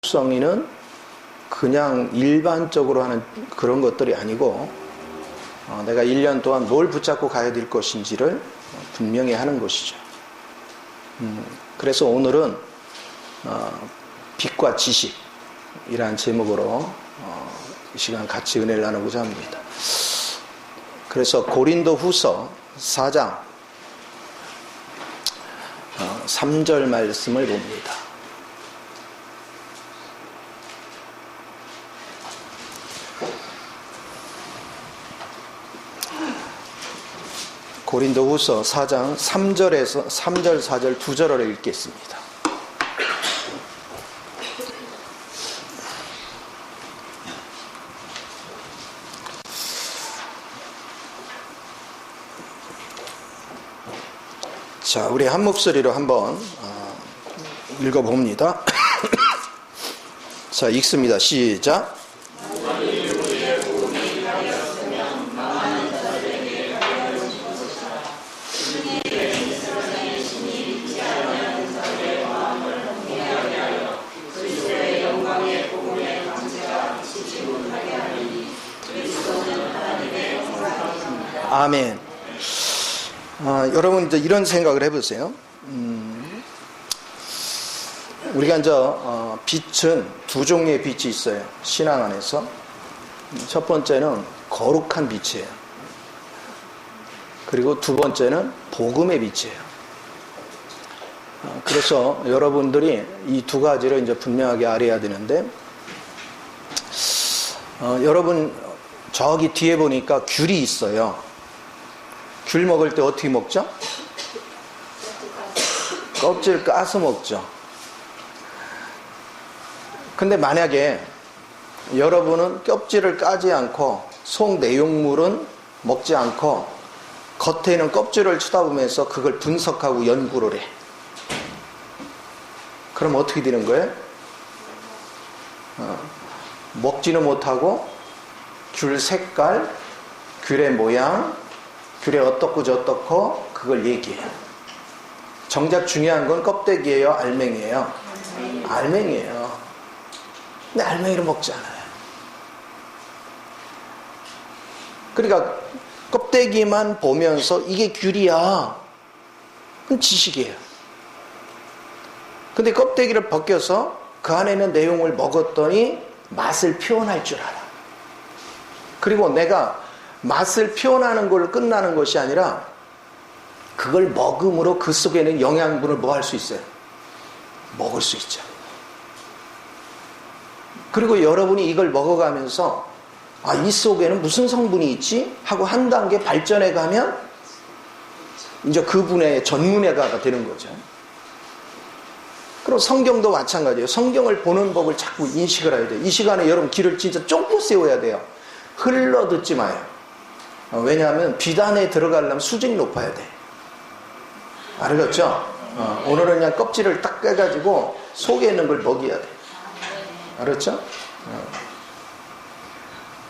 속성이는 그냥 일반적으로 하는 그런 것들이 아니고 내가 1년 동안 뭘 붙잡고 가야 될 것인지를 분명히 하는 것이죠. 그래서 오늘은 빛과 지식이라는 제목으로 이 시간 같이 은혜를 나누고자 합니다. 그래서 고린도 후서 4장 3절 말씀을 봅니다. 고린도 후서 4장 3절에서 3절, 4절, 2절을 읽겠습니다. 자, 우리 한 목소리로 한번 읽어봅니다. 자, 읽습니다. 시작. 아멘. 여러분 이제 이런 생각을 해보세요. 우리가 이제 빛은 두 종류의 빛이 있어요. 신앙 안에서. 첫 번째는 거룩한 빛이에요. 그리고 두 번째는 복음의 빛이에요. 그래서 여러분들이 이 두 가지를 이제 분명하게 알아야 되는데, 여러분 저기 뒤에 보니까 귤이 있어요. 귤 먹을 때 어떻게 먹죠? 껍질 까서 먹죠. 근데 만약에 여러분은 껍질을 까지 않고 속 내용물은 먹지 않고 겉에 있는 껍질을 쳐다보면서 그걸 분석하고 연구를 해. 그럼 어떻게 되는 거예요? 먹지는 못하고 귤 색깔, 귤의 모양, 귤에 어떻고 저떻고 그걸 얘기해요. 정작 중요한 건 껍데기예요, 알맹이에요? 알맹이에요. 근데 알맹이를 먹지 않아요. 그러니까 껍데기만 보면서 이게 귤이야, 그건 지식이에요. 근데 껍데기를 벗겨서 그 안에 있는 내용을 먹었더니 맛을 표현할 줄 알아. 그리고 내가 맛을 표현하는 걸 끝나는 것이 아니라 그걸 먹음으로 그 속에는 영양분을 뭐 할 수 있어요? 먹을 수 있죠. 그리고 여러분이 이걸 먹어가면서 이 속에는 무슨 성분이 있지? 하고 한 단계 발전해 가면 이제 그 분야의 전문가가 되는 거죠. 그리고 성경도 마찬가지예요. 성경을 보는 법을 자꾸 인식을 해야 돼요. 이 시간에 여러분 귀를 진짜 쫑긋 세워야 돼요. 흘러 듣지 마요. 왜냐하면 비단에 들어가려면 수준이 높아야 돼. 알겠죠? 오늘은 그냥 껍질을 딱 깨가지고 속에 있는 걸 먹여야 돼. 알았죠?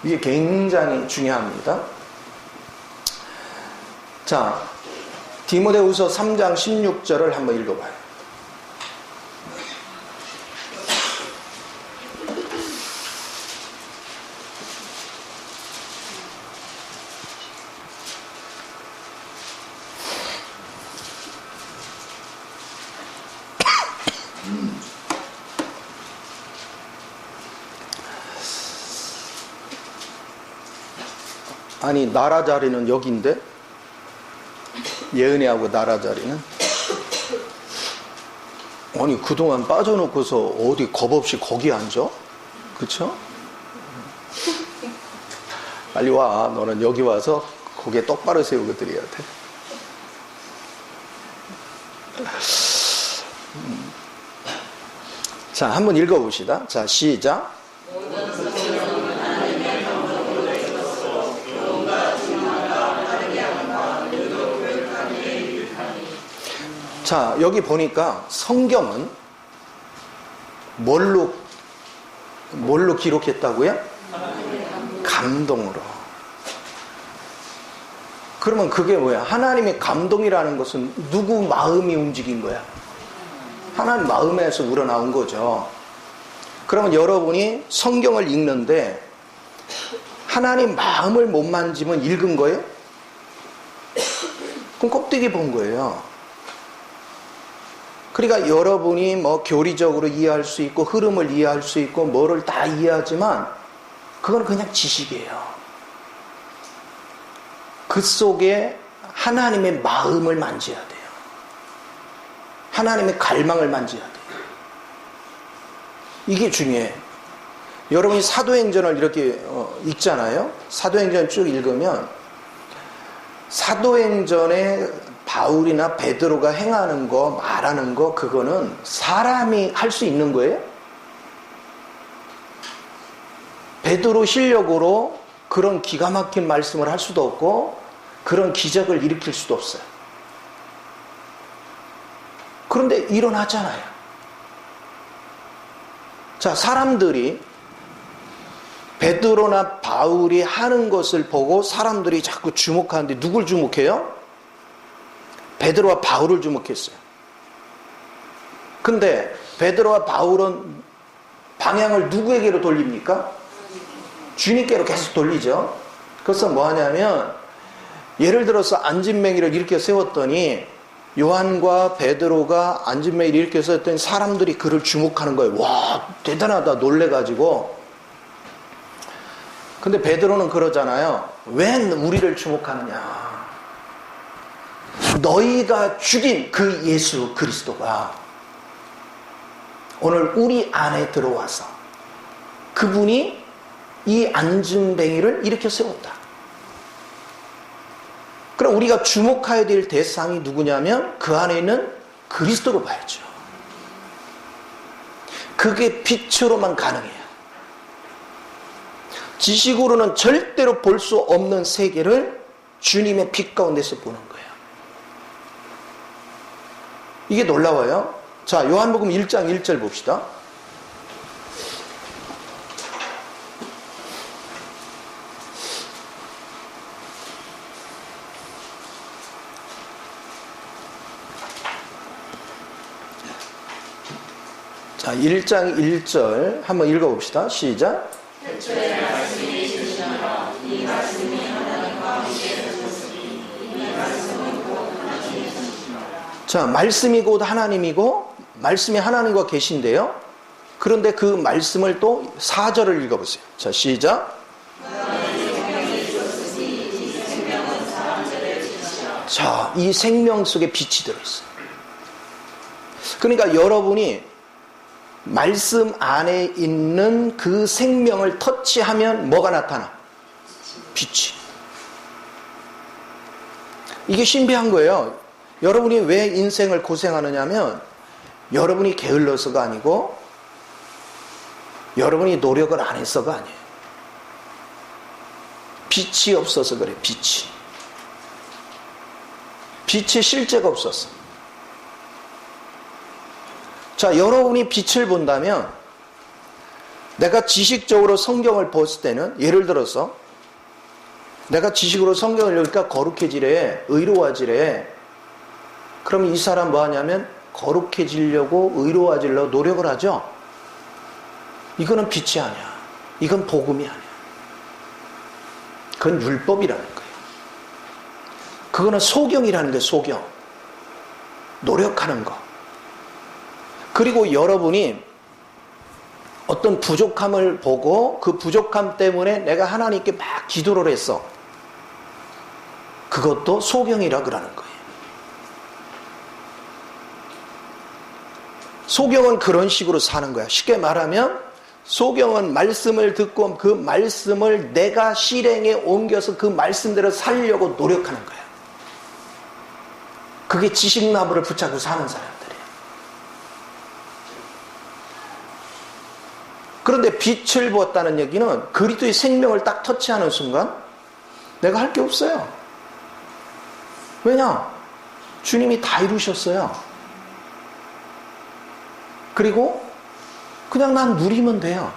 이게 굉장히 중요합니다. 자, 디모데후서 3장 16절을 한번 읽어봐요. 아니, 나라 자리는 여기인데? 예은이하고 나라 자리는? 아니, 그동안 빠져놓고서 어디 겁없이 거기 앉아? 그쵸? 빨리 와. 너는 여기 와서 고개 똑바로 세우고 드려야 돼. 자, 한번 읽어봅시다. 자, 시작. 자, 여기 보니까 성경은 뭘로 기록했다고요? 감동으로. 그러면 그게 뭐야? 하나님의 감동이라는 것은 누구 마음이 움직인 거야? 하나님 마음에서 우러나온 거죠. 그러면 여러분이 성경을 읽는데 하나님 마음을 못 만지면 읽은 거예요? 그럼 껍데기 본 거예요. 그러니까 여러분이 뭐 교리적으로 이해할 수 있고 흐름을 이해할 수 있고 뭐를 다 이해하지만 그건 그냥 지식이에요. 그 속에 하나님의 마음을 만져야 돼요. 하나님의 갈망을 만져야 돼요. 이게 중요해요. 여러분이 사도행전을 이렇게 읽잖아요. 사도행전 쭉 읽으면 사도행전에 바울이나 베드로가 행하는 거, 말하는 거, 그거는 사람이 할 수 있는 거예요? 베드로 실력으로 그런 기가 막힌 말씀을 할 수도 없고 그런 기적을 일으킬 수도 없어요. 그런데 일어나잖아요. 자, 사람들이 베드로나 바울이 하는 것을 보고 사람들이 자꾸 주목하는데 누굴 주목해요? 베드로와 바울을 주목했어요. 근데 베드로와 바울은 방향을 누구에게로 돌립니까? 주님께로 계속 돌리죠. 그래서 뭐 하냐면 예를 들어서 안진뱅이를 이렇게 세웠더니 요한과 베드로가 안진뱅이를 이렇게 세웠더니 사람들이 그를 주목하는 거예요. 와, 대단하다 놀래가지고. 근데 베드로는 그러잖아요. 웬 우리를 주목하느냐. 너희가 죽인 그 예수 그리스도가 오늘 우리 안에 들어와서 그분이 이 안진뱅이를 일으켜 세웠다. 그럼 우리가 주목해야 될 대상이 누구냐면 그 안에 있는 그리스도로 봐야죠. 그게 빛으로만 가능해요. 지식으로는 절대로 볼 수 없는 세계를 주님의 빛 가운데서 보는 거예요. 이게 놀라워요. 자, 요한복음 1장 1절 봅시다. 자, 1장 1절 한번 읽어봅시다. 시작. 태초에 말씀이 있으시니라. 이 말씀이 하나님과 함께 계셨으니 이 말씀은 곧 하나님이시니라. 자, 말씀이 곧 하나님이고 말씀이 하나님과 계신데요. 그런데 그 말씀을 또 4절을 읽어보세요. 자, 시작. 자, 이 생명 속에 빛이 들어있어요. 그러니까 여러분이 말씀 안에 있는 그 생명을 터치하면 뭐가 나타나? 빛이. 이게 신비한 거예요. 여러분이 왜 인생을 고생하느냐면 여러분이 게을러서가 아니고 여러분이 노력을 안 해서가 아니에요. 빛이 없어서 그래. 빛의 실제가 없었어. 자, 여러분이 빛을 본다면 내가 지식적으로 성경을 봤을 때는 예를 들어서 내가 지식으로 성경을 읽으니까 거룩해지래, 의로워지래. 그럼 이 사람 뭐 하냐면 거룩해지려고 의로워지려고 노력을 하죠. 이거는 빛이 아니야. 이건 복음이 아니야. 그건 율법이라는 거예요. 그거는 소경이라는 게 소경. 노력하는 거. 그리고 여러분이 어떤 부족함을 보고 그 부족함 때문에 내가 하나님께 막 기도를 했어. 그것도 소경이라 그러는 거예요. 소경은 그런 식으로 사는 거야. 쉽게 말하면 소경은 말씀을 듣고 그 말씀을 내가 실행에 옮겨서 그 말씀대로 살려고 노력하는 거야. 그게 지식나무를 붙잡고 사는 사람들이에요. 그런데 빛을 보았다는 얘기는 그리스도의 생명을 딱 터치하는 순간 내가 할 게 없어요. 왜냐? 주님이 다 이루셨어요. 그리고 그냥 난 누리면 돼요.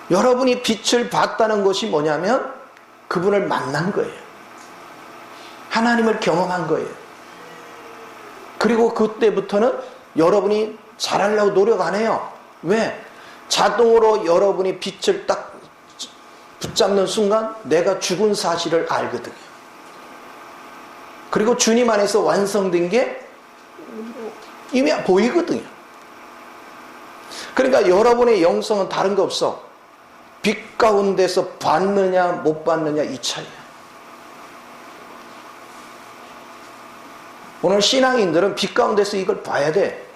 여러분이 빛을 봤다는 것이 뭐냐면 그분을 만난 거예요. 하나님을 경험한 거예요. 그리고 그때부터는 여러분이 잘하려고 노력 안 해요. 왜? 자동으로 여러분이 빛을 딱 붙잡는 순간 내가 죽은 사실을 알거든요. 그리고 주님 안에서 완성된 게 이미 보이거든요. 그러니까 여러분의 영성은 다른 거 없어. 빛 가운데서 받느냐 못 받느냐 이 차이야. 오늘 신앙인들은 빛 가운데서 이걸 봐야 돼.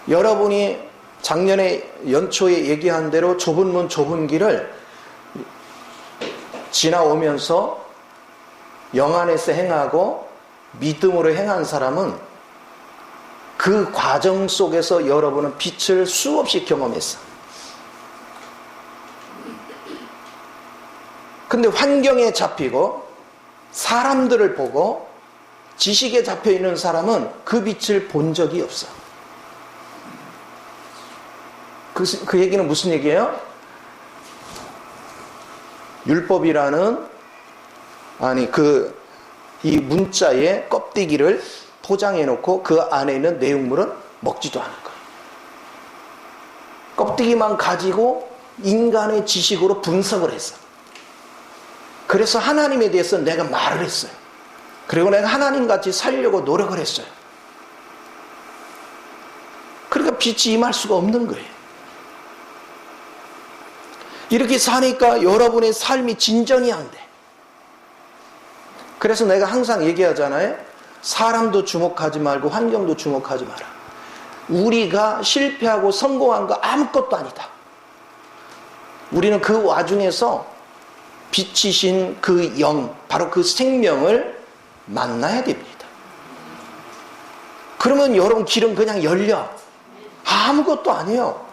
여러분이 작년에 연초에 얘기한 대로 좁은 문 좁은 길을 지나오면서 영 안에서 행하고 믿음으로 행한 사람은 그 과정 속에서 여러분은 빛을 수없이 경험했어. 근데 환경에 잡히고 사람들을 보고 지식에 잡혀 있는 사람은 그 빛을 본 적이 없어. 그 얘기는 무슨 얘기예요? 율법이라는 이 문자의 껍데기를 포장해 놓고 그 안에 있는 내용물은 먹지도 않을 거예요. 껍데기만 가지고 인간의 지식으로 분석을 했어. 그래서 하나님에 대해서 내가 말을 했어요. 그리고 내가 하나님같이 살려고 노력을 했어요. 그러니까 빛이 임할 수가 없는 거예요. 이렇게 사니까 여러분의 삶이 진정이 안 돼. 그래서 내가 항상 얘기하잖아요. 사람도 주목하지 말고 환경도 주목하지 마라. 우리가 실패하고 성공한 거 아무것도 아니다. 우리는 그 와중에서 빛이신 그 영, 바로 그 생명을 만나야 됩니다. 그러면 여러분 길은 그냥 열려. 아무것도 아니에요.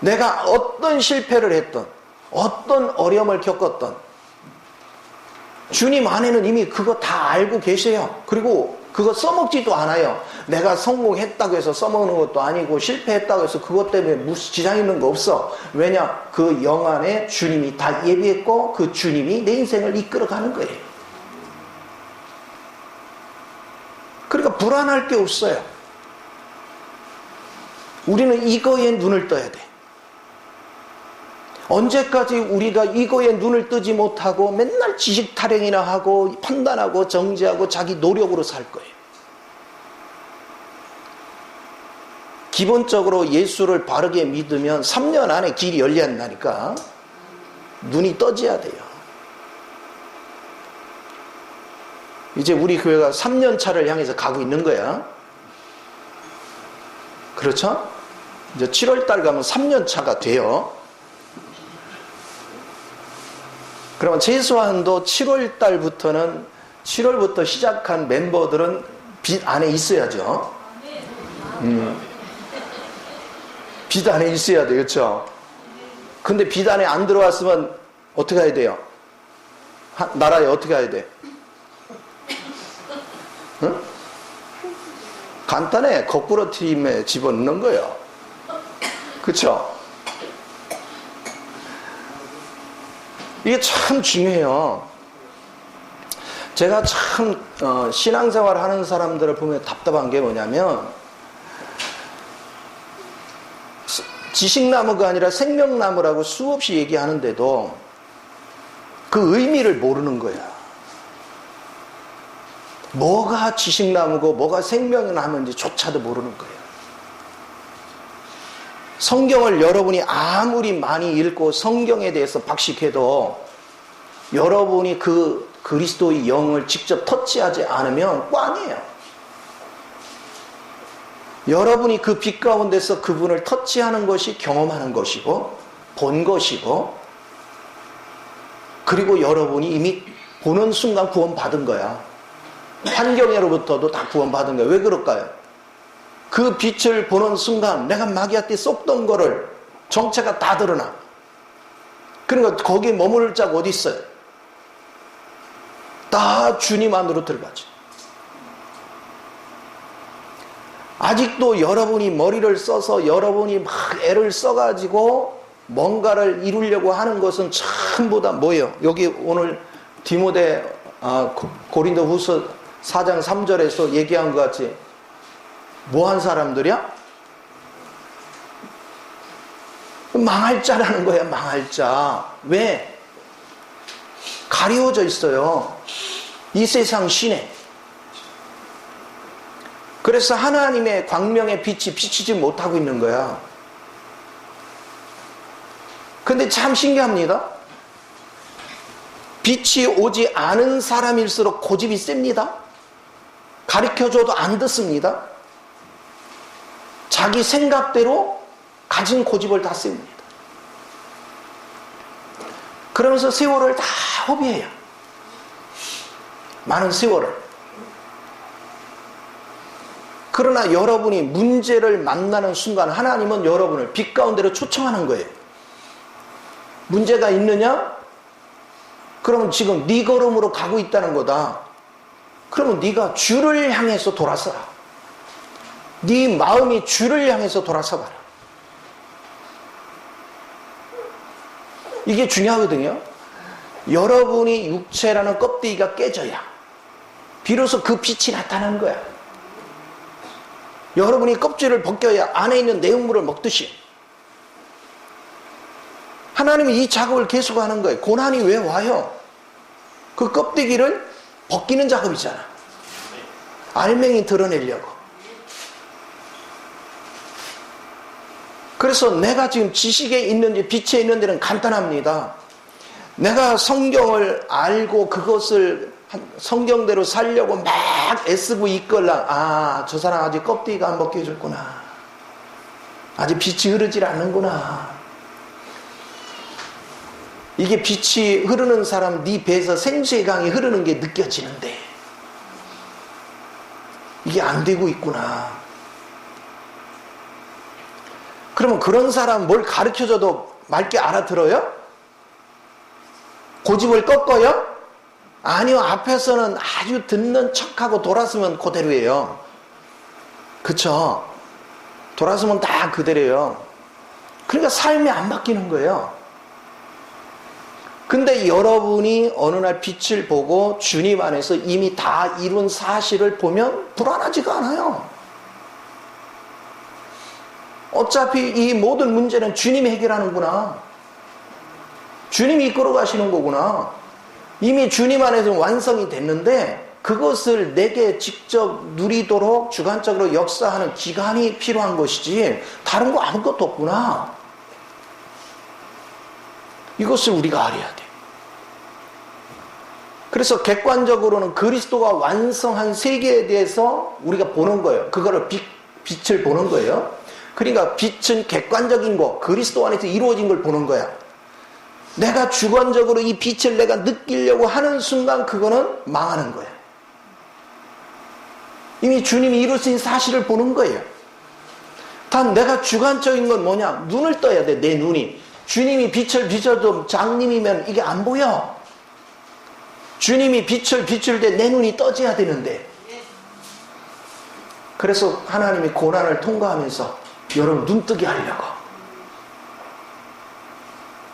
내가 어떤 실패를 했던, 어떤 어려움을 겪었던 주님 안에는 이미 그거 다 알고 계세요. 그리고 그거 써먹지도 않아요. 내가 성공했다고 해서 써먹는 것도 아니고 실패했다고 해서 그것 때문에 무슨 지장 있는 거 없어. 왜냐? 그 영 안에 주님이 다 예비했고 그 주님이 내 인생을 이끌어가는 거예요. 그러니까 불안할 게 없어요. 우리는 이거에 눈을 떠야 돼. 언제까지 우리가 이거에 눈을 뜨지 못하고 맨날 지식 타령이나 하고 판단하고 정죄하고 자기 노력으로 살 거예요. 기본적으로 예수를 바르게 믿으면 3년 안에 길이 열린다니까. 눈이 떠져야 돼요. 이제 우리 교회가 3년 차를 향해서 가고 있는 거야. 그렇죠? 이제 7월 달 가면 3년 차가 돼요. 그러면 최소한도 7월 달부터는 7월부터 시작한 멤버들은 빛 안에 있어야죠. 빛 안에 있어야 돼요. 그렇죠? 근데 빛 안에 안 들어왔으면 어떻게 해야 돼요? 나라에 어떻게 해야 돼? 응? 간단해. 거꾸로 팀에 집어넣는 거예요. 그렇죠? 이게 참 중요해요. 제가 참 신앙생활 하는 사람들을 보면 답답한 게 뭐냐면 지식나무가 아니라 생명나무라고 수없이 얘기하는데도 그 의미를 모르는 거야. 뭐가 지식나무고 뭐가 생명나무인지조차도 모르는 거예요. 성경을 여러분이 아무리 많이 읽고 성경에 대해서 박식해도 여러분이 그 그리스도의 영을 직접 터치하지 않으면 꽝이에요. 여러분이 그 빛 가운데서 그분을 터치하는 것이 경험하는 것이고 본 것이고 그리고 여러분이 이미 보는 순간 구원받은 거야. 환경으로부터도 다 구원받은 거야. 왜 그럴까요? 그 빛을 보는 순간 내가 마귀아 때 쏙던 거를 정체가 다 드러나. 그러니까 거기에 머무를 자가 어디 있어요? 다 주님 안으로 들어가죠. 아직도 여러분이 머리를 써서 여러분이 막 애를 써가지고 뭔가를 이루려고 하는 것은 전부 다 뭐예요? 여기 오늘 디모데 고린도 후서 4장 3절에서 얘기한 것 같이 뭐한 사람들이야? 망할 자라는 거야, 망할 자. 왜? 가리워져 있어요. 이 세상 신에. 그래서 하나님의 광명의 빛이 비치지 못하고 있는 거야. 근데 참 신기합니다. 빛이 오지 않은 사람일수록 고집이 셉니다. 가르쳐줘도 안 듣습니다. 자기 생각대로 가진 고집을 다 씁니다. 그러면서 세월을 다 허비해요. 많은 세월을. 그러나 여러분이 문제를 만나는 순간 하나님은 여러분을 빛 가운데로 초청하는 거예요. 문제가 있느냐? 그러면 지금 네 걸음으로 가고 있다는 거다. 그러면 네가 주를 향해서 돌아서라. 네 마음이 주를 향해서 돌아서봐라. 이게 중요하거든요. 여러분이 육체라는 껍데기가 깨져야 비로소 그 빛이 나타나는 거야. 여러분이 껍질을 벗겨야 안에 있는 내용물을 먹듯이 하나님이 이 작업을 계속하는 거예요. 고난이 왜 와요? 그 껍데기를 벗기는 작업이잖아. 알맹이 드러내려고. 그래서 내가 지금 지식에 있는지 빛에 있는 데는 간단합니다. 내가 성경을 알고 그것을 성경대로 살려고 막 애쓰고 있걸랑 저 사람 아직 껍데기가 안 벗겨졌구나. 아직 빛이 흐르질 않는구나. 이게 빛이 흐르는 사람 네 배에서 생수의 강이 흐르는 게 느껴지는데 이게 안 되고 있구나. 그러면 그런 사람 뭘 가르쳐줘도 맑게 알아들어요? 고집을 꺾어요? 아니요. 앞에서는 아주 듣는 척하고 돌아서면 그대로예요. 그쵸? 돌아서면 다 그대로예요. 그러니까 삶이 안 바뀌는 거예요. 근데 여러분이 어느 날 빛을 보고 주님 안에서 이미 다 이룬 사실을 보면 불안하지가 않아요. 어차피 이 모든 문제는 주님이 해결하는구나. 주님이 이끌어 가시는 거구나. 이미 주님 안에서 완성이 됐는데 그것을 내게 직접 누리도록 주관적으로 역사하는 기간이 필요한 것이지 다른 거 아무것도 없구나. 이것을 우리가 알아야 돼. 그래서 객관적으로는 그리스도가 완성한 세계에 대해서 우리가 보는 거예요. 그거를 빛을 보는 거예요. 그러니까 빛은 객관적인 거, 그리스도 안에서 이루어진 걸 보는 거야. 내가 주관적으로 이 빛을 내가 느끼려고 하는 순간 그거는 망하는 거야. 이미 주님이 이루신 사실을 보는 거예요. 단 내가 주관적인 건 뭐냐? 눈을 떠야 돼, 내 눈이. 주님이 빛을 비춰도 장님이면 이게 안 보여. 주님이 빛을 비출 때 내 눈이 떠져야 되는데. 그래서 하나님이 고난을 통과하면서 여러분 눈뜨게 하려고.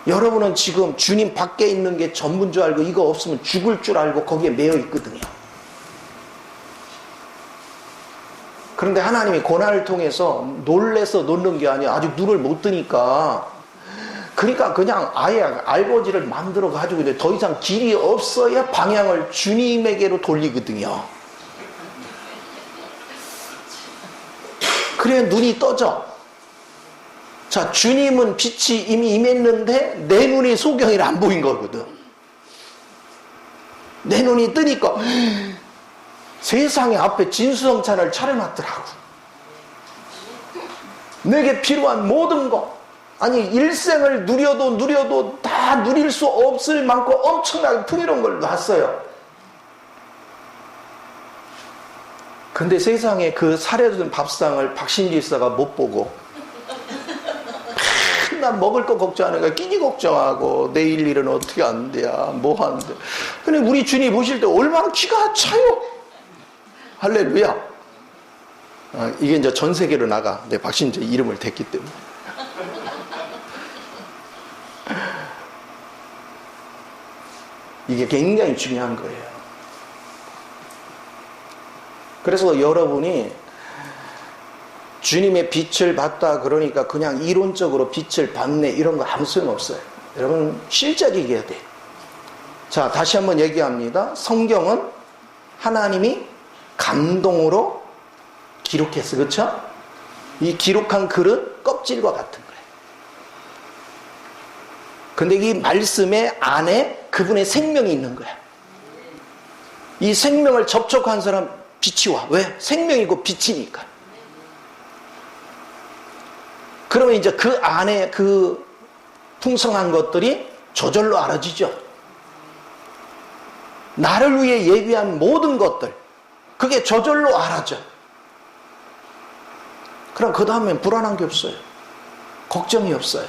여러분은 지금 주님 밖에 있는 게 전부인 줄 알고 이거 없으면 죽을 줄 알고 거기에 매여 있거든요. 그런데 하나님이 고난을 통해서 놀래서 놓는 게 아니야. 아직 눈을 못 뜨니까. 그러니까 그냥 아예 알거지를 만들어 가지고 이제 더 이상 길이 없어야 방향을 주님에게로 돌리거든요. 그래야 눈이 떠져. 자, 주님은 빛이 이미 임했는데 내 눈이 소경이라 안 보인 거거든. 내 눈이 뜨니까 세상에 앞에 진수성찬을 차려놨더라고. 내게 필요한 모든 것, 아니 일생을 누려도 다 누릴 수 없을 만큼 엄청나게 풍요로운 걸 놨어요. 근데 세상에 그 사려진 밥상을 박신지 씨가 못 보고 난 먹을 거 걱정하니까 끼니 걱정하고 내일 일은 어떻게 안 돼야 뭐 하는데. 근데 우리 주님 보실 때 얼마나 기가 차요. 할렐루야. 이게 이제 전 세계로 나가. 내 박신지 이름을 댔기 때문에. 이게 굉장히 중요한 거예요. 그래서 여러분이 주님의 빛을 받다 그러니까 그냥 이론적으로 빛을 받네 이런 거 아무 소용없어요. 여러분 실적이게 돼. 자, 다시 한번 얘기합니다. 성경은 하나님이 감동으로 기록했어. 그렇죠? 이 기록한 글은 껍질과 같은 거예요. 근데 이 말씀의 안에 그분의 생명이 있는 거야. 이 생명을 접촉한 사람 빛이 와. 왜? 생명이고 빛이니까. 그러면 이제 그 안에 그 풍성한 것들이 저절로 알아지죠. 나를 위해 예비한 모든 것들, 그게 저절로 알아져. 그럼 그 다음엔 불안한 게 없어요. 걱정이 없어요.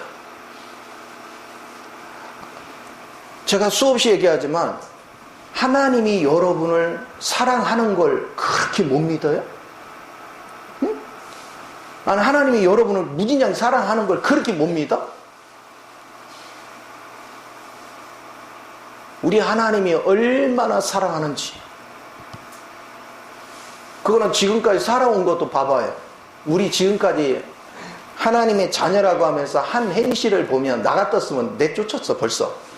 제가 수없이 얘기하지만 하나님이 여러분을 사랑하는 걸 그렇게 못 믿어요? 응? 아니, 하나님이 여러분을 무진장 사랑하는 걸 그렇게 못 믿어? 우리 하나님이 얼마나 사랑하는지 그거는 지금까지 살아온 것도 봐봐요. 우리 지금까지 하나님의 자녀라고 하면서 한 행실을 보면 나 같았으면 내쫓았어 벌써.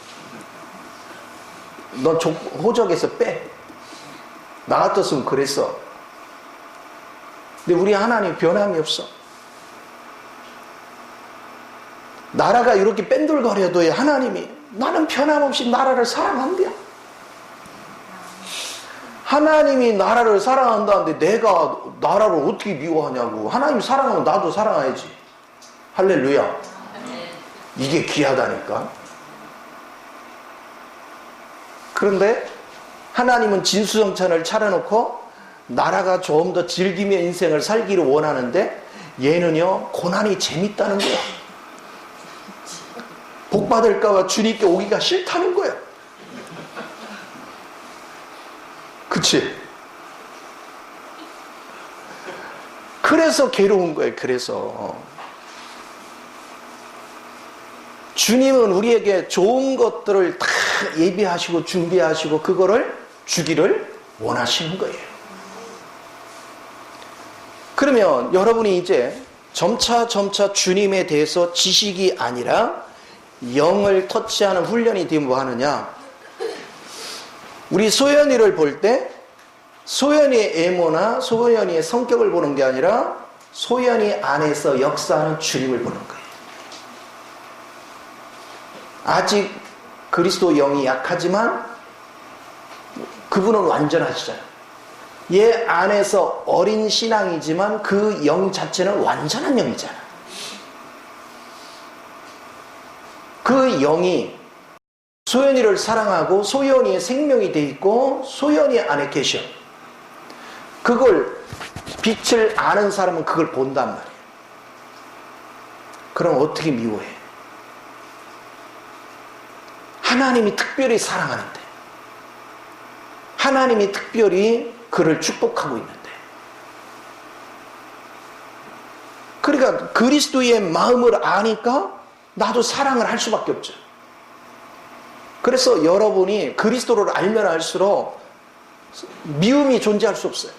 넌 호적에서 빼. 나 같았으면 그랬어. 근데 우리 하나님 변함이 없어. 나라가 이렇게 뺀들거려도 하나님이 나는 변함없이 나라를 사랑한대요. 하나님이 나라를 사랑한다는데 내가 나라를 어떻게 미워하냐고. 하나님 사랑하면 나도 사랑해야지. 할렐루야. 이게 귀하다니까. 그런데 하나님은 진수성찬을 차려놓고 나라가 좀 더 즐기며 인생을 살기를 원하는데 얘는요 고난이 재밌다는 거야. 복 받을까봐 주님께 오기가 싫다는 거야. 그치? 그래서 괴로운 거예요. 그래서 주님은 우리에게 좋은 것들을 다 예비하시고 준비하시고 그거를 주기를 원하시는 거예요. 그러면 여러분이 이제 점차 주님에 대해서 지식이 아니라 영을 터치하는 훈련이 되면 뭐 하느냐? 우리 소연이를 볼 때 소연이의 애모나 소연이의 성격을 보는 게 아니라 소연이 안에서 역사하는 주님을 보는 거예요. 아직 그리스도 영이 약하지만 그분은 완전하시잖아요. 얘 안에서 어린 신앙이지만 그 영 자체는 완전한 영이잖아. 그 영이 소연이를 사랑하고 소연이의 생명이 돼 있고 소연이 안에 계셔. 그걸 빛을 아는 사람은 그걸 본단 말이에요. 그럼 어떻게 미워해? 하나님이 특별히 사랑하는데, 하나님이 특별히 그를 축복하고 있는데, 그러니까 그리스도의 마음을 아니까 나도 사랑을 할 수밖에 없죠. 그래서 여러분이 그리스도를 알면 알수록 미움이 존재할 수 없어요.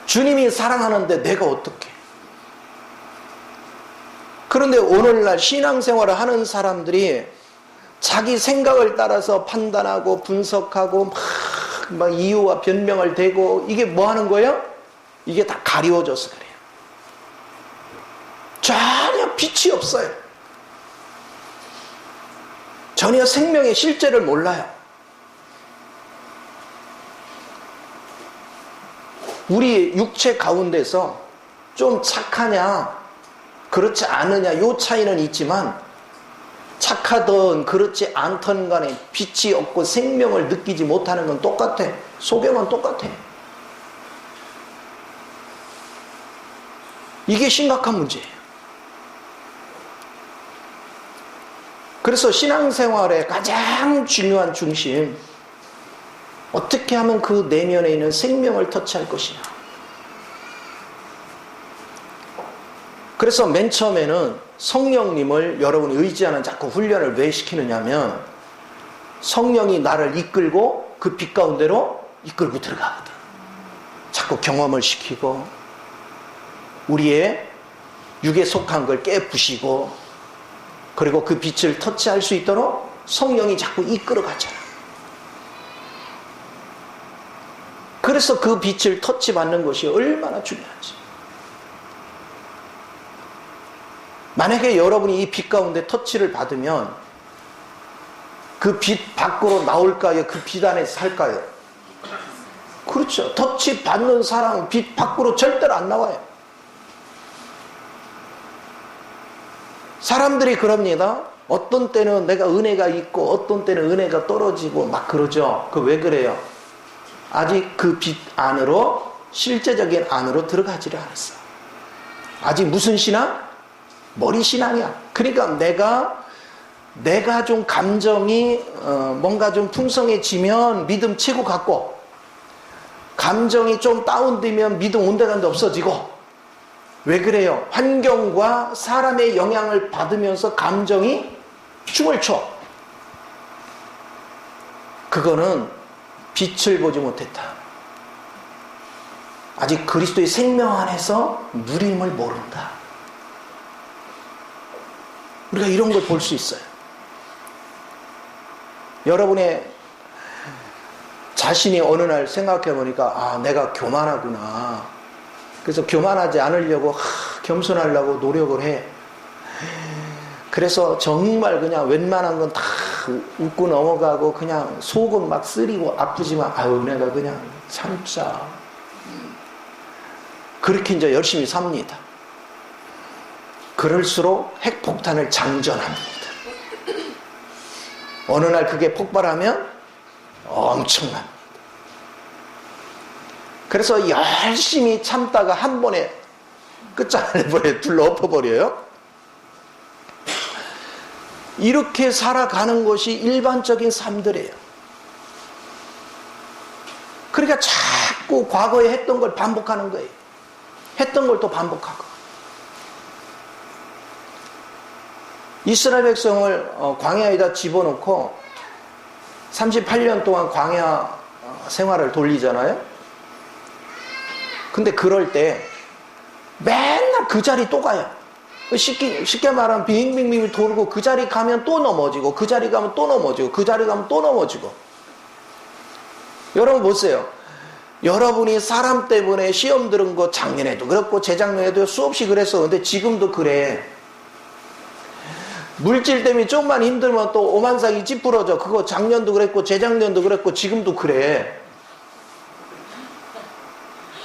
주님이 사랑하는데 내가 어떻게? 그런데 오늘날 신앙생활을 하는 사람들이 자기 생각을 따라서 판단하고 분석하고 막 이유와 변명을 대고 이게 뭐 하는 거예요? 이게 다 가리워져서 그래요. 전혀 빛이 없어요. 전혀 생명의 실제를 몰라요. 우리 육체 가운데서 좀 착하냐 그렇지 않느냐 요 차이는 있지만 착하든 그렇지 않든 간에 빛이 없고 생명을 느끼지 못하는 건 똑같아. 소경은 똑같아. 이게 심각한 문제예요. 그래서 신앙생활의 가장 중요한 중심, 어떻게 하면 그 내면에 있는 생명을 터치할 것이냐. 그래서 맨 처음에는 성령님을 여러분이 의지하는 자꾸 훈련을 왜 시키느냐면 성령이 나를 이끌고 그 빛 가운데로 이끌고 들어가거든. 자꾸 경험을 시키고 우리의 육에 속한 걸 깨부시고 그리고 그 빛을 터치할 수 있도록 성령이 자꾸 이끌어 가잖아. 그래서 그 빛을 터치받는 것이 얼마나 중요한지. 만약에 여러분이 이 빛 가운데 터치를 받으면 그 빛 밖으로 나올까요? 그 빛 안에서 살까요? 그렇죠. 터치 받는 사람은 빛 밖으로 절대로 안 나와요. 사람들이 그럽니다. 어떤 때는 내가 은혜가 있고 어떤 때는 은혜가 떨어지고 막 그러죠. 그 왜 그래요? 아직 그 빛 안으로 실제적인 안으로 들어가지를 않았어. 아직 무슨 신앙? 머리 신앙이야. 그러니까 내가 좀 감정이 뭔가 좀 풍성해지면 믿음 치고 갖고 감정이 좀 다운되면 믿음 온데간데 없어지고. 왜 그래요? 환경과 사람의 영향을 받으면서 감정이 춤을 춰. 그거는 빛을 보지 못했다. 아직 그리스도의 생명 안에서 누림을 모른다. 우리가 이런 걸 볼 수 있어요. 여러분의 자신이 어느 날 생각해 보니까 아, 내가 교만하구나. 그래서 교만하지 않으려고 겸손하려고 노력을 해. 그래서 정말 그냥 웬만한 건 다 웃고 넘어가고 그냥 속은 막 쓰리고 아프지만 아유 내가 그냥 참자. 그렇게 이제 열심히 삽니다. 그럴수록 핵폭탄을 장전합니다. 어느 날 그게 폭발하면 엄청납니다. 그래서 열심히 참다가 한 번에 끝장을 둘러 엎어버려요. 이렇게 살아가는 것이 일반적인 삶들이에요. 그러니까 자꾸 과거에 했던 걸 반복하는 거예요. 했던 걸 또 반복하고. 이스라엘 백성을 광야에다 집어넣고 38년 동안 광야 생활을 돌리잖아요. 근데 그럴 때 맨날 그 자리 또 가요. 쉽게 말하면 빙빙빙 돌고 그 자리 가면 또 넘어지고 그 자리 가면 또 넘어지고 그 자리 가면 또 넘어지고. 여러분 보세요. 여러분이 사람 때문에 시험 들은 거 작년에도 그렇고 재작년에도 수없이 그랬었는데 지금도 그래. 물질 때문에 조금만 힘들면 또 오만상이 찌푸러져. 그거 작년도 그랬고 재작년도 그랬고 지금도 그래.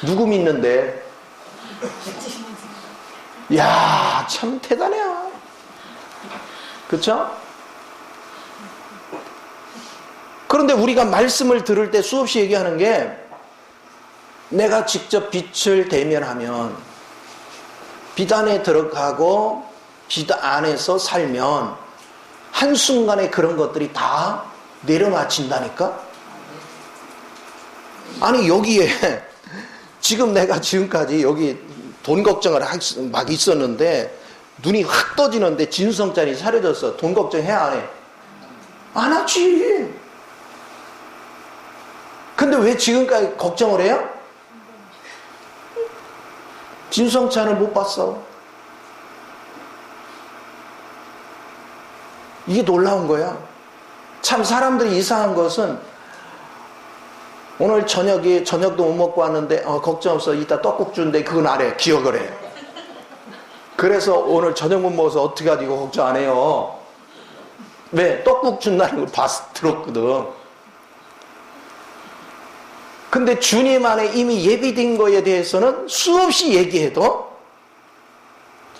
누구 믿는데? 야, 참 대단해. 그렇죠? 그런데 우리가 말씀을 들을 때 수없이 얘기하는 게 내가 직접 빛을 대면하면 빛 안에 들어가고 빛 안에서 살면 한순간에 그런 것들이 다 내려맞힌다니까? 아니 여기에 지금 내가 지금까지 여기 돈 걱정을 막 있었는데 눈이 확 떠지는데 진수성찬이 차려졌어. 돈 걱정해 안 해? 안 하지. 근데 왜 지금까지 걱정을 해요? 진수성찬을 못 봤어. 이게 놀라운 거야. 참 사람들이 이상한 것은 오늘 저녁도 못 먹고 왔는데 걱정 없어. 이따 떡국 준대. 그건 안 해. 기억을 해. 그래서 오늘 저녁 못 먹어서 어떻게 하지? 이거 걱정 안 해요. 왜? 떡국 준다는 걸 들었거든. 근데 주님 안에 이미 예비된 거에 대해서는 수없이 얘기해도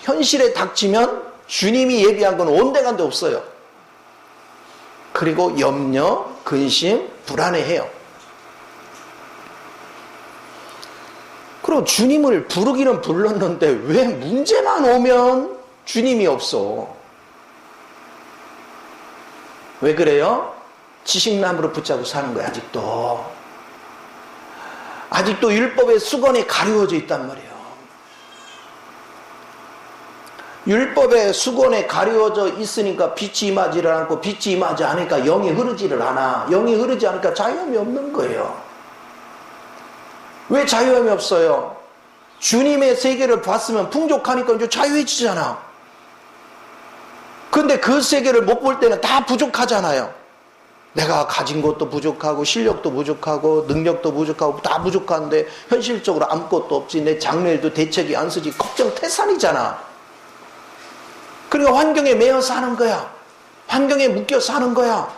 현실에 닥치면 주님이 예비한 건 온데간데 없어요. 그리고 염려, 근심, 불안해해요. 그럼 주님을 부르기는 불렀는데 왜 문제만 오면 주님이 없어? 왜 그래요? 지식나무로 붙잡고 사는 거야. 아직도 율법의 수건에 가려워져 있단 말이에요. 율법의 수건에 가려워져 있으니까 빛이 임하지를 않고 빛이 임하지 않으니까 영이 흐르지를 않아. 영이 흐르지 않으니까 자유함이 없는 거예요. 왜 자유함이 없어요? 주님의 세계를 봤으면 풍족하니까 이제 자유해지잖아. 근데 그 세계를 못 볼 때는 다 부족하잖아요. 내가 가진 것도 부족하고 실력도 부족하고 능력도 부족하고 다 부족한데 현실적으로 아무것도 없지. 내 장래에도 대책이 안 서지. 걱정 태산이잖아. 그러니까 환경에 매여 사는 거야. 환경에 묶여 사는 거야.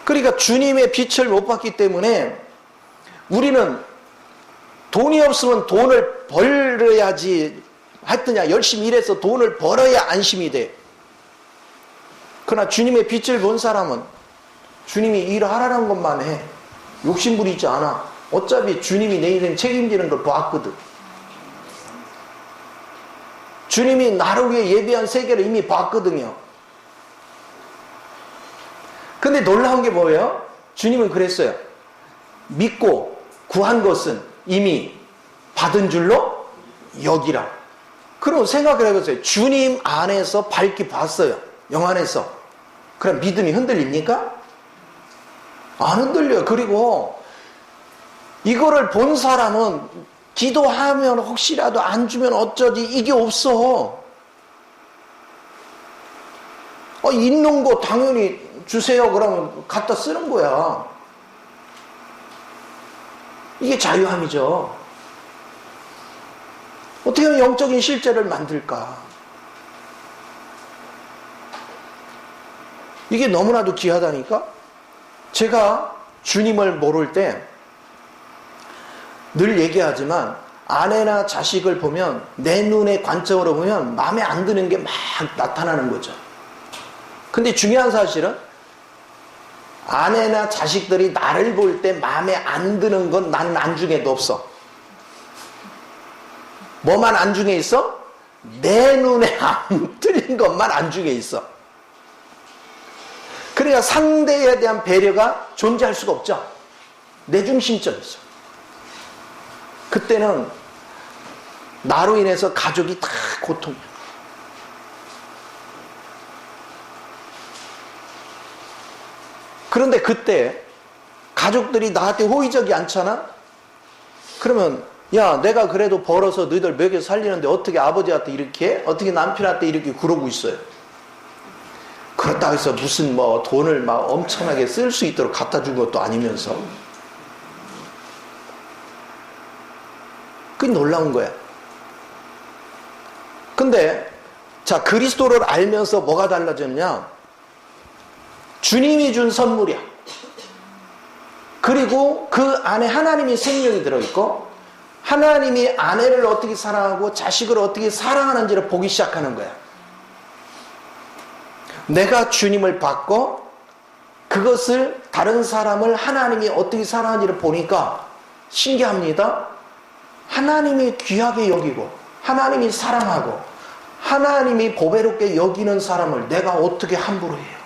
그러니까 주님의 빛을 못 봤기 때문에 우리는 돈이 없으면 돈을 벌어야지, 하여튼 열심히 일해서 돈을 벌어야 안심이 돼. 그러나 주님의 빛을 본 사람은 주님이 일하라는 것만 해. 욕심 부리지 않아. 어차피 주님이 내 인생 책임지는 걸 봤거든. 주님이 나를 위해 예비한 세계를 이미 봤거든요. 근데 놀라운 게 뭐예요? 주님은 그랬어요. 믿고 구한 것은 이미 받은 줄로 여기라. 그럼 생각을 해보세요. 주님 안에서 밝게 봤어요. 영 안에서. 그럼 믿음이 흔들립니까? 안 흔들려요. 그리고 이거를 본 사람은 기도하면 혹시라도 안 주면 어쩌지, 이게 없어. 있는 거 당연히 주세요. 그러면 갖다 쓰는 거야. 이게 자유함이죠. 어떻게 하면 영적인 실제를 만들까? 이게 너무나도 귀하다니까? 제가 주님을 모를 때 늘 얘기하지만 아내나 자식을 보면 내 눈의 관점으로 보면 마음에 안 드는 게 막 나타나는 거죠. 근데 중요한 사실은 아내나 자식들이 나를 볼 때 마음에 안 드는 건 나는 안중에도 없어. 뭐만 안중에 있어? 내 눈에 안 들린 것만 안중에 있어. 그러니까 상대에 대한 배려가 존재할 수가 없죠. 내중심적이죠. 그때는 나로 인해서 가족이 다 고통이야. 그런데 그때 가족들이 나한테 호의적이 않잖아? 그러면 야, 내가 그래도 벌어서 너희들 먹여 살리는데 어떻게 아버지한테 이렇게 해? 어떻게 남편한테 이렇게 그러고 있어요? 그렇다고 해서 무슨 돈을 막 엄청나게 쓸 수 있도록 갖다 준 것도 아니면서. 그게 놀라운 거야. 근데 자, 그리스도를 알면서 뭐가 달라졌냐? 주님이 준 선물이야. 그리고 그 안에 하나님의 생명이 들어있고 하나님이 아내를 어떻게 사랑하고 자식을 어떻게 사랑하는지를 보기 시작하는 거야. 내가 주님을 받고 그것을 다른 사람을 하나님이 어떻게 사랑하는지를 보니까 신기합니다. 하나님이 귀하게 여기고 하나님이 사랑하고 하나님이 보배롭게 여기는 사람을 내가 어떻게 함부로 해요?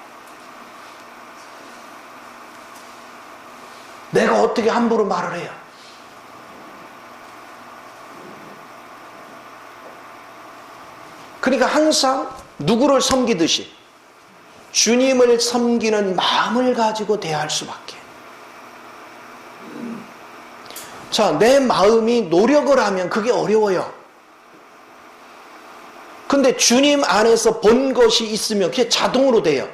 내가 어떻게 함부로 말을 해요? 그러니까 항상 누구를 섬기듯이 주님을 섬기는 마음을 가지고 대할 수밖에. 자, 내 마음이 노력을 하면 그게 어려워요. 근데 주님 안에서 본 것이 있으면 그게 자동으로 돼요.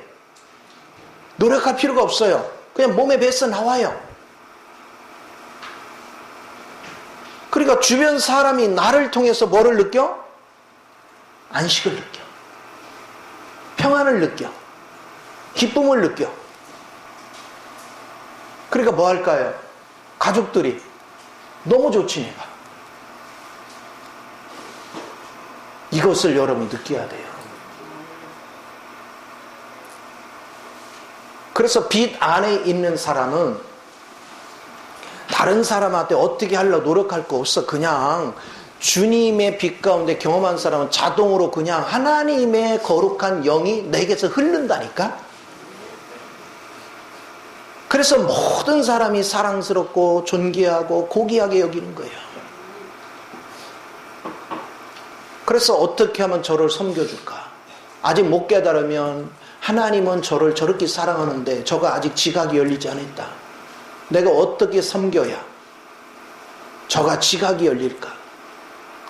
노력할 필요가 없어요. 그냥 몸에 배서 나와요. 그러니까 주변 사람이 나를 통해서 뭐를 느껴? 안식을 느껴. 평안을 느껴. 기쁨을 느껴. 그러니까 뭐 할까요? 가족들이 너무 좋지 내가. 이것을 여러분이 느껴야 돼요. 그래서 빛 안에 있는 사람은 다른 사람한테 어떻게 하려고 노력할 거 없어. 그냥 주님의 빛 가운데 경험한 사람은 자동으로 그냥 하나님의 거룩한 영이 내게서 흐른다니까. 그래서 모든 사람이 사랑스럽고 존귀하고 고귀하게 여기는 거예요. 그래서 어떻게 하면 저를 섬겨줄까? 아직 못 깨달으면 하나님은 저를 저렇게 사랑하는데 저가 아직 지각이 열리지 않았다. 내가 어떻게 섬겨야 저가 지각이 열릴까?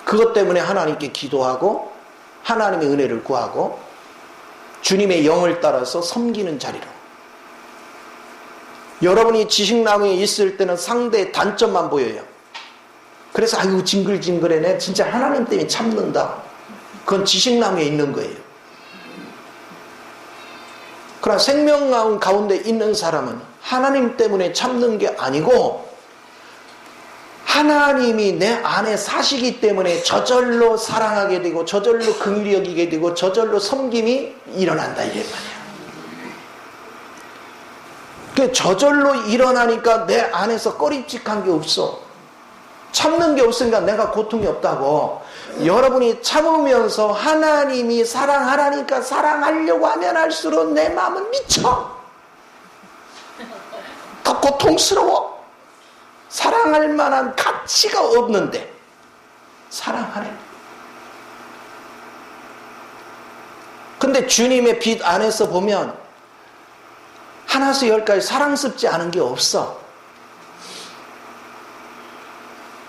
그것 때문에 하나님께 기도하고 하나님의 은혜를 구하고 주님의 영을 따라서 섬기는 자리로. 여러분이 지식나무에 있을 때는 상대의 단점만 보여요. 그래서 아이고 징글징글해, 내가 진짜 하나님 때문에 참는다. 그건 지식나무에 있는 거예요. 그러나 생명나무 가운데 있는 사람은 하나님 때문에 참는 게 아니고 하나님이 내 안에 사시기 때문에 저절로 사랑하게 되고 저절로 긍휼히 여기게 되고 저절로 섬김이 일어난다, 이게 말이야. 그 저절로 일어나니까 내 안에서 꺼림칙한 게 없어. 참는 게 없으니까 내가 고통이 없다고. 여러분이 참으면서 하나님이 사랑하라니까 사랑하려고 하면 할수록 내 마음은 미쳐. 더 고통스러워. 사랑할 만한 가치가 없는데 사랑하래. 근데 주님의 빛 안에서 보면 하나에서 열까지 사랑스럽지 않은 게 없어.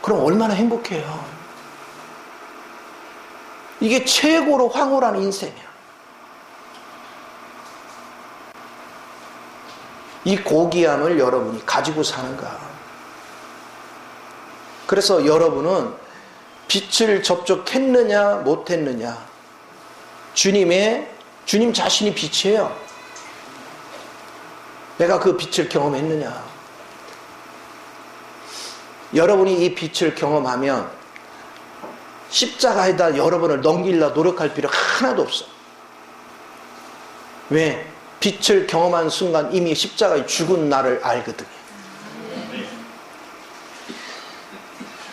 그럼 얼마나 행복해요. 이게 최고로 황홀한 인생이야. 이 고귀함을 여러분이 가지고 사는 거야. 그래서 여러분은 빛을 접촉했느냐 못했느냐, 주님 자신이 빛이에요. 내가 그 빛을 경험했느냐. 여러분이 이 빛을 경험하면 십자가에다 여러분을 넘기려 노력할 필요 하나도 없어. 왜? 빛을 경험한 순간 이미 십자가에 죽은 나를 알거든요.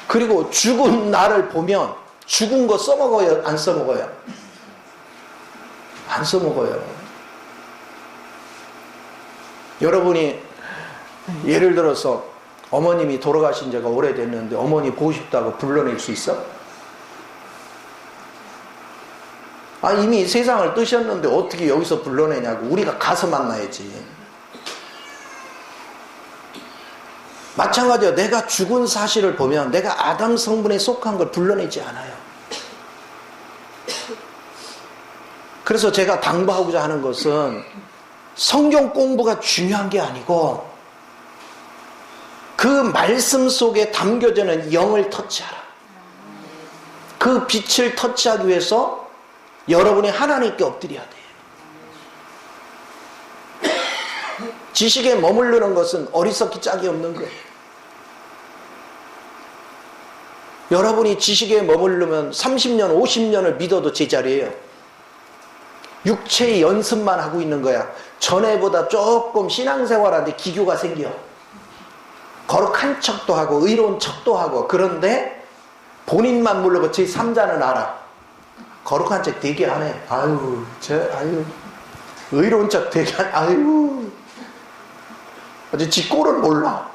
그리고 죽은 나를 보면 죽은 거 써먹어요? 안 써먹어요? 안 써먹어요. 여러분이 예를 들어서 어머님이 돌아가신 지가 오래됐는데 어머니 보고 싶다고 불러낼 수 있어? 이미 세상을 뜨셨는데 어떻게 여기서 불러내냐고. 우리가 가서 만나야지. 마찬가지로 내가 죽은 사실을 보면 내가 아담 성분에 속한 걸 불러내지 않아요. 그래서 제가 당부하고자 하는 것은 성경 공부가 중요한 게 아니고 그 말씀 속에 담겨지는 영을 터치하라. 그 빛을 터치하기 위해서 여러분이 하나님께 엎드려야 돼요. 지식에 머무르는 것은 어리석기 짝이 없는 거예요. 여러분이 지식에 머무르면 30년, 50년을 믿어도 제자리예요. 육체의 연습만 하고 있는 거야. 전에보다 조금 신앙생활하는데 기교가 생겨. 거룩한 척도 하고 의로운 척도 하고. 그런데 본인만 모르고 제3자는 알아. 거룩한 척 되게 하네. 아유 의로운 척 되게 하네. 아유 아주 지 꼴은 몰라.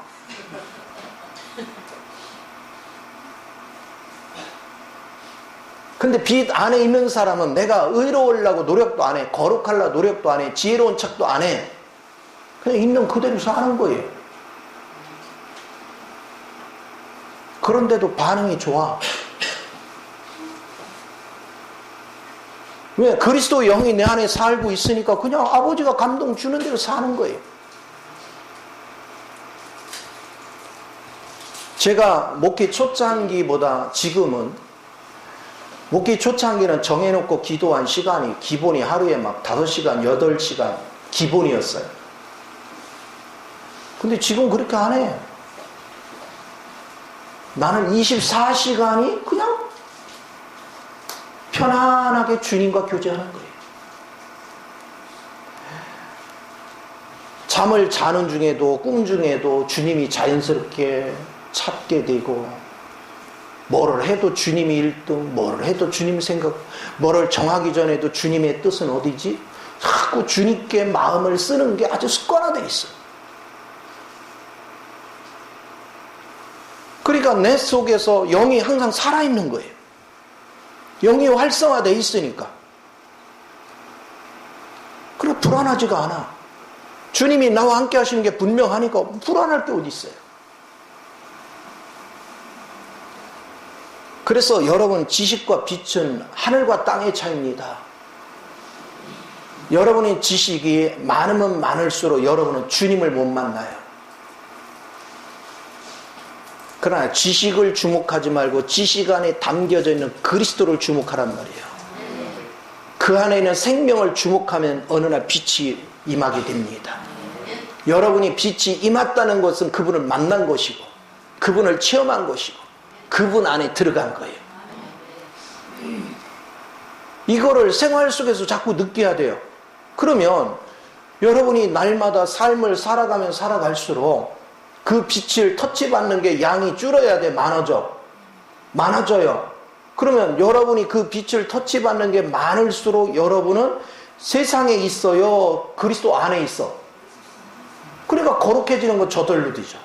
근데 빛 안에 있는 사람은 내가 의로우려고 노력도 안 해. 거룩하려고 노력도 안 해. 지혜로운 척도 안 해. 그냥 있는 그대로 사는 거예요. 그런데도 반응이 좋아. 왜? 그리스도의 영이 내 안에 살고 있으니까 그냥 아버지가 감동 주는 대로 사는 거예요. 제가 목회 초창기보다 지금은, 목회 초창기는 정해놓고 기도한 시간이 기본이 하루에 막 5시간, 8시간 기본이었어요. 근데 지금 그렇게 안 해. 나는 24시간이 그냥 편안하게 주님과 교제하는 거예요. 잠을 자는 중에도 꿈 중에도 주님이 자연스럽게 찾게 되고, 뭐를 해도 주님이 1등, 뭐를 해도 주님 생각, 뭐를 정하기 전에도 주님의 뜻은 어디지? 자꾸 주님께 마음을 쓰는 게 아주 습관화되어 있어요. 그러니까 내 속에서 영이 항상 살아있는 거예요. 영이 활성화되어 있으니까. 그리고 불안하지가 않아. 주님이 나와 함께 하시는 게 분명하니까 불안할 게 어디 있어요. 그래서 여러분, 지식과 빛은 하늘과 땅의 차이입니다. 여러분의 지식이 많으면 많을수록 여러분은 주님을 못 만나요. 그러나 지식을 주목하지 말고 지식 안에 담겨져 있는 그리스도를 주목하란 말이에요. 그 안에 있는 생명을 주목하면 어느 날 빛이 임하게 됩니다. 여러분이 빛이 임했다는 것은 그분을 만난 것이고, 그분을 체험한 것이고, 그분 안에 들어간 거예요. 이거를 생활 속에서 자꾸 느껴야 돼요. 그러면 여러분이 날마다 삶을 살아가면 살아갈수록 그 빛을 터치받는 게 양이 줄어야 돼? 많아져요. 그러면 여러분이 그 빛을 터치받는 게 많을수록 여러분은 세상에 있어요? 그리스도 안에 있어? 그러니까 거룩해지는 건 저절로 되죠.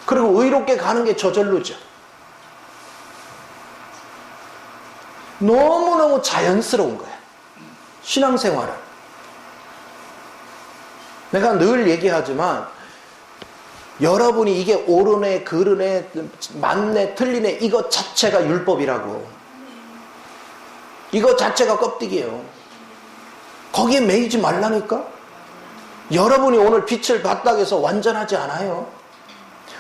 그리고 의롭게 가는 게 저절로죠. 너무너무 자연스러운 거야, 신앙생활은. 내가 늘 얘기하지만 여러분이 이게 옳으네, 그르네, 맞네, 틀리네, 이것 자체가 율법이라고. 이것 자체가 껍데기예요. 거기에 매이지 말라니까. 여러분이 오늘 빛을 받다고 해서 완전하지 않아요.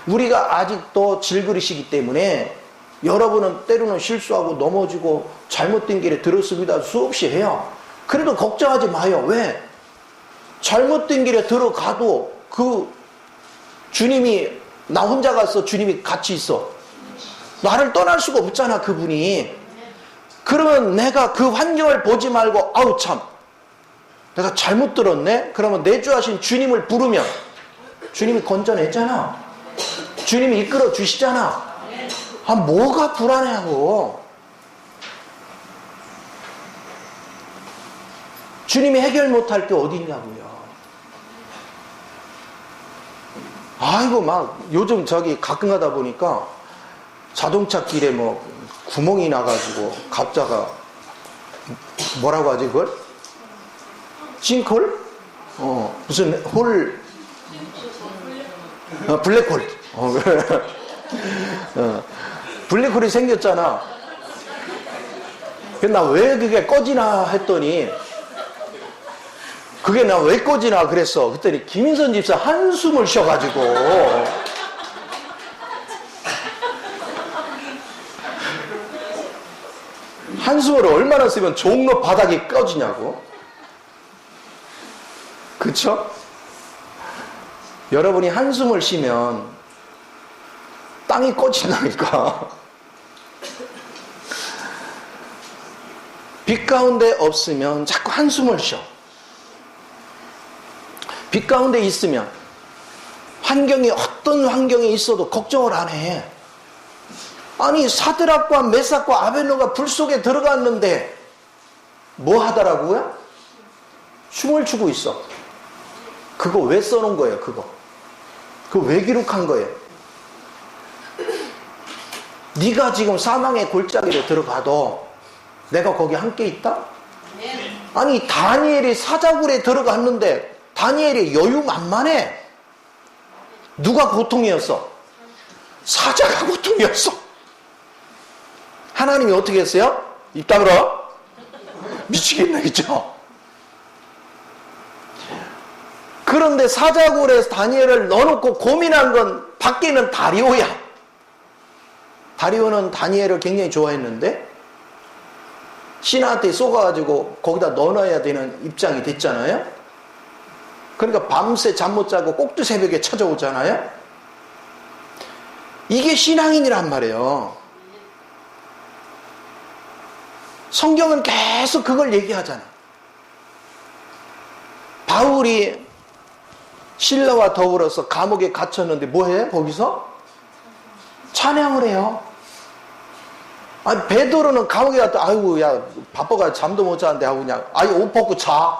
우리가 아직도 질그릇이기 때문에 여러분은 때로는 실수하고 넘어지고 잘못된 길에 들었습니다. 수없이 해요. 그래도 걱정하지 마요. 왜? 잘못된 길에 들어가도 그 주님이, 나 혼자 갔어, 주님이 같이 있어. 나를 떠날 수가 없잖아, 그분이. 그러면 내가 그 환경을 보지 말고, 아우 참, 내가 잘못 들었네? 그러면 내주하신 주님을 부르면 주님이 건져내잖아. 주님이 이끌어 주시잖아. 아, 뭐가 불안해하고. 주님이 해결 못할 게 어디 있냐고요. 아이고, 막 요즘 저기 가끔 가다 보니까 자동차 길에 뭐 구멍이 나가지고 갑자가 뭐라고 하지 그걸? 싱크홀? 무슨 홀? 블랙홀. 블랙홀이 생겼잖아. 나 왜 그게 꺼지나 했더니, 그게 나 왜 꺼지나 그랬어. 그랬더니 김인선 집사 한숨을 쉬어가지고, 한숨을 얼마나 쓰면 종로 바닥이 꺼지냐고. 그쵸? 여러분이 한숨을 쉬면 땅이 꺼진다니까. 빛 가운데 없으면 자꾸 한숨을 쉬어. 빛 가운데 있으면 환경이 어떤 환경에 있어도 걱정을 안 해. 아니, 사드락과 메삭과 아벳노가 불 속에 들어갔는데 뭐 하더라고요? 춤을 추고 있어. 그거 왜 써놓은 거예요? 그거 왜 기록한 거예요? 네가 지금 사망의 골짜기로 들어가도 내가 거기 함께 있다? 아니, 다니엘이 사자굴에 들어갔는데 다니엘이 여유만만해. 누가 고통이었어? 사자가 고통이었어. 하나님이 어떻게 했어요? 입 다물어? 미치겠네, 그죠? 그런데 사자굴에서 다니엘을 넣어놓고 고민한 건 밖에 있는 다리오야. 다리오는 다니엘을 굉장히 좋아했는데 신하한테 쏘가가지고 거기다 넣어놔야 되는 입장이 됐잖아요. 그러니까 밤새 잠 못 자고 꼭두 새벽에 찾아오잖아요. 이게 신앙인이란 말이에요. 성경은 계속 그걸 얘기하잖아. 바울이 신라와 더불어서 감옥에 갇혔는데 뭐해? 거기서? 찬양을 해요. 아니, 베드로는 감옥에 갔다, 아이고, 야, 바빠가 잠도 못 자는데 하고 그냥, 아예 옷 벗고 자.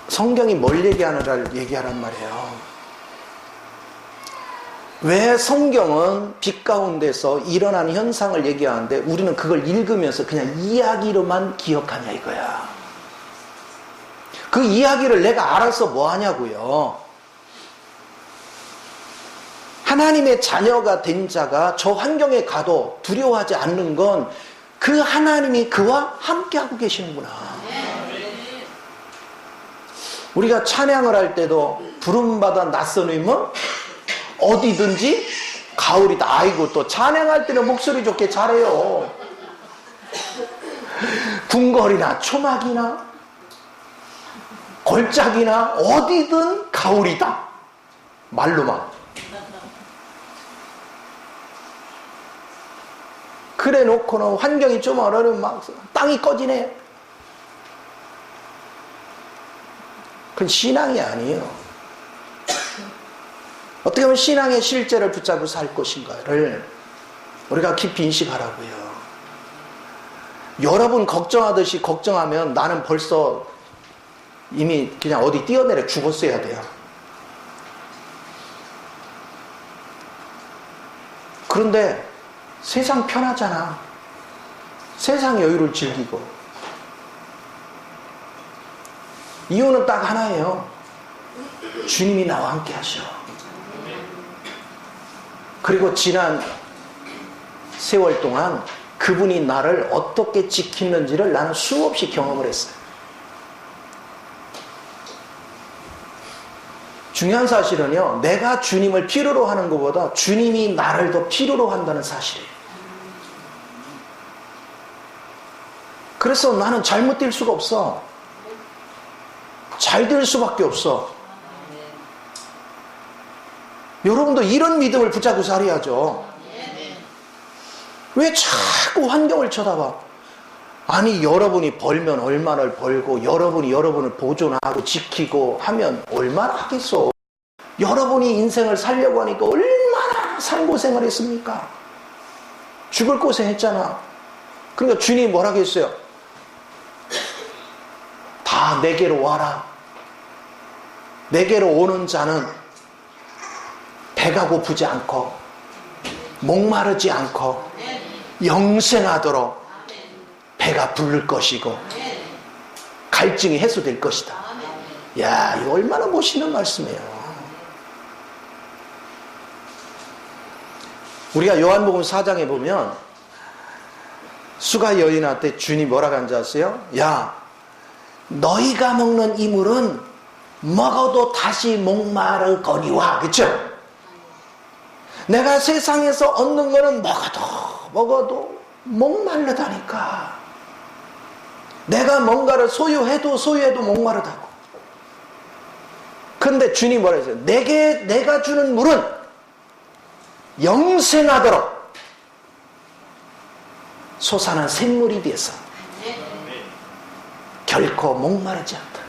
성경이 뭘 얘기하느냐를 얘기하란 말이에요. 왜 성경은 빛 가운데서 일어나는 현상을 얘기하는데 우리는 그걸 읽으면서 그냥 이야기로만 기억하냐 이거야. 그 이야기를 내가 알아서 뭐 하냐고요. 하나님의 자녀가 된 자가 저 환경에 가도 두려워하지 않는 건 그 하나님이 그와 함께하고 계시는구나. 우리가 찬양을 할 때도 부름받아 낯선임은 어디든지 가을이다. 아이고, 또 찬양할 때는 목소리 좋게 잘해요. 궁궐이나 초막이나 걸작이나 어디든 가을이다. 말로만. 그래 놓고는 환경이 좀 어려우면 막 땅이 꺼지네. 그건 신앙이 아니에요. 어떻게 보면 신앙의 실제를 붙잡고 살 것인가를 우리가 깊이 인식하라고요. 여러분 걱정하듯이 걱정하면 나는 벌써 이미 그냥 어디 뛰어내려 죽었어야 돼요. 그런데 세상 편하잖아. 세상 여유를 즐기고. 이유는 딱 하나예요. 주님이 나와 함께 하셔. 그리고 지난 세월 동안 그분이 나를 어떻게 지키는지를 나는 수없이 경험을 했어요. 중요한 사실은요, 내가 주님을 필요로 하는 것보다 주님이 나를 더 필요로 한다는 사실이에요. 그래서 나는 잘못 될 수가 없어. 잘 될 수밖에 없어. 여러분도 이런 믿음을 붙잡고 살아야죠. 왜 자꾸 환경을 쳐다봐? 아니, 여러분이 벌면 얼마나 벌고 여러분이 여러분을 보존하고 지키고 하면 얼마나 하겠어. 여러분이 인생을 살려고 하니까 얼마나 산고생을 했습니까? 죽을 고생했잖아. 그러니까 주님이 뭐라고 했어요? 다 내게로 와라. 내게로 오는 자는 배가 고프지 않고 목마르지 않고 영생하도록 배가 부를 것이고 갈증이 해소될 것이다. 야, 이거 얼마나 멋있는 말씀이에요. 우리가 요한복음 4장에 보면 수가 여인한테 주님 뭐라고 한지 아세요? 야, 너희가 먹는 이 물은 먹어도 다시 목마르거니와. 그쵸? 내가 세상에서 얻는 거는 먹어도 목마르다니까. 내가 뭔가를 소유해도 목마르다고. 그런데 주님 뭐라 했어요? 내가 주는 물은 영생하도록 솟아난 샘물이 돼서 결코 목마르지 않다.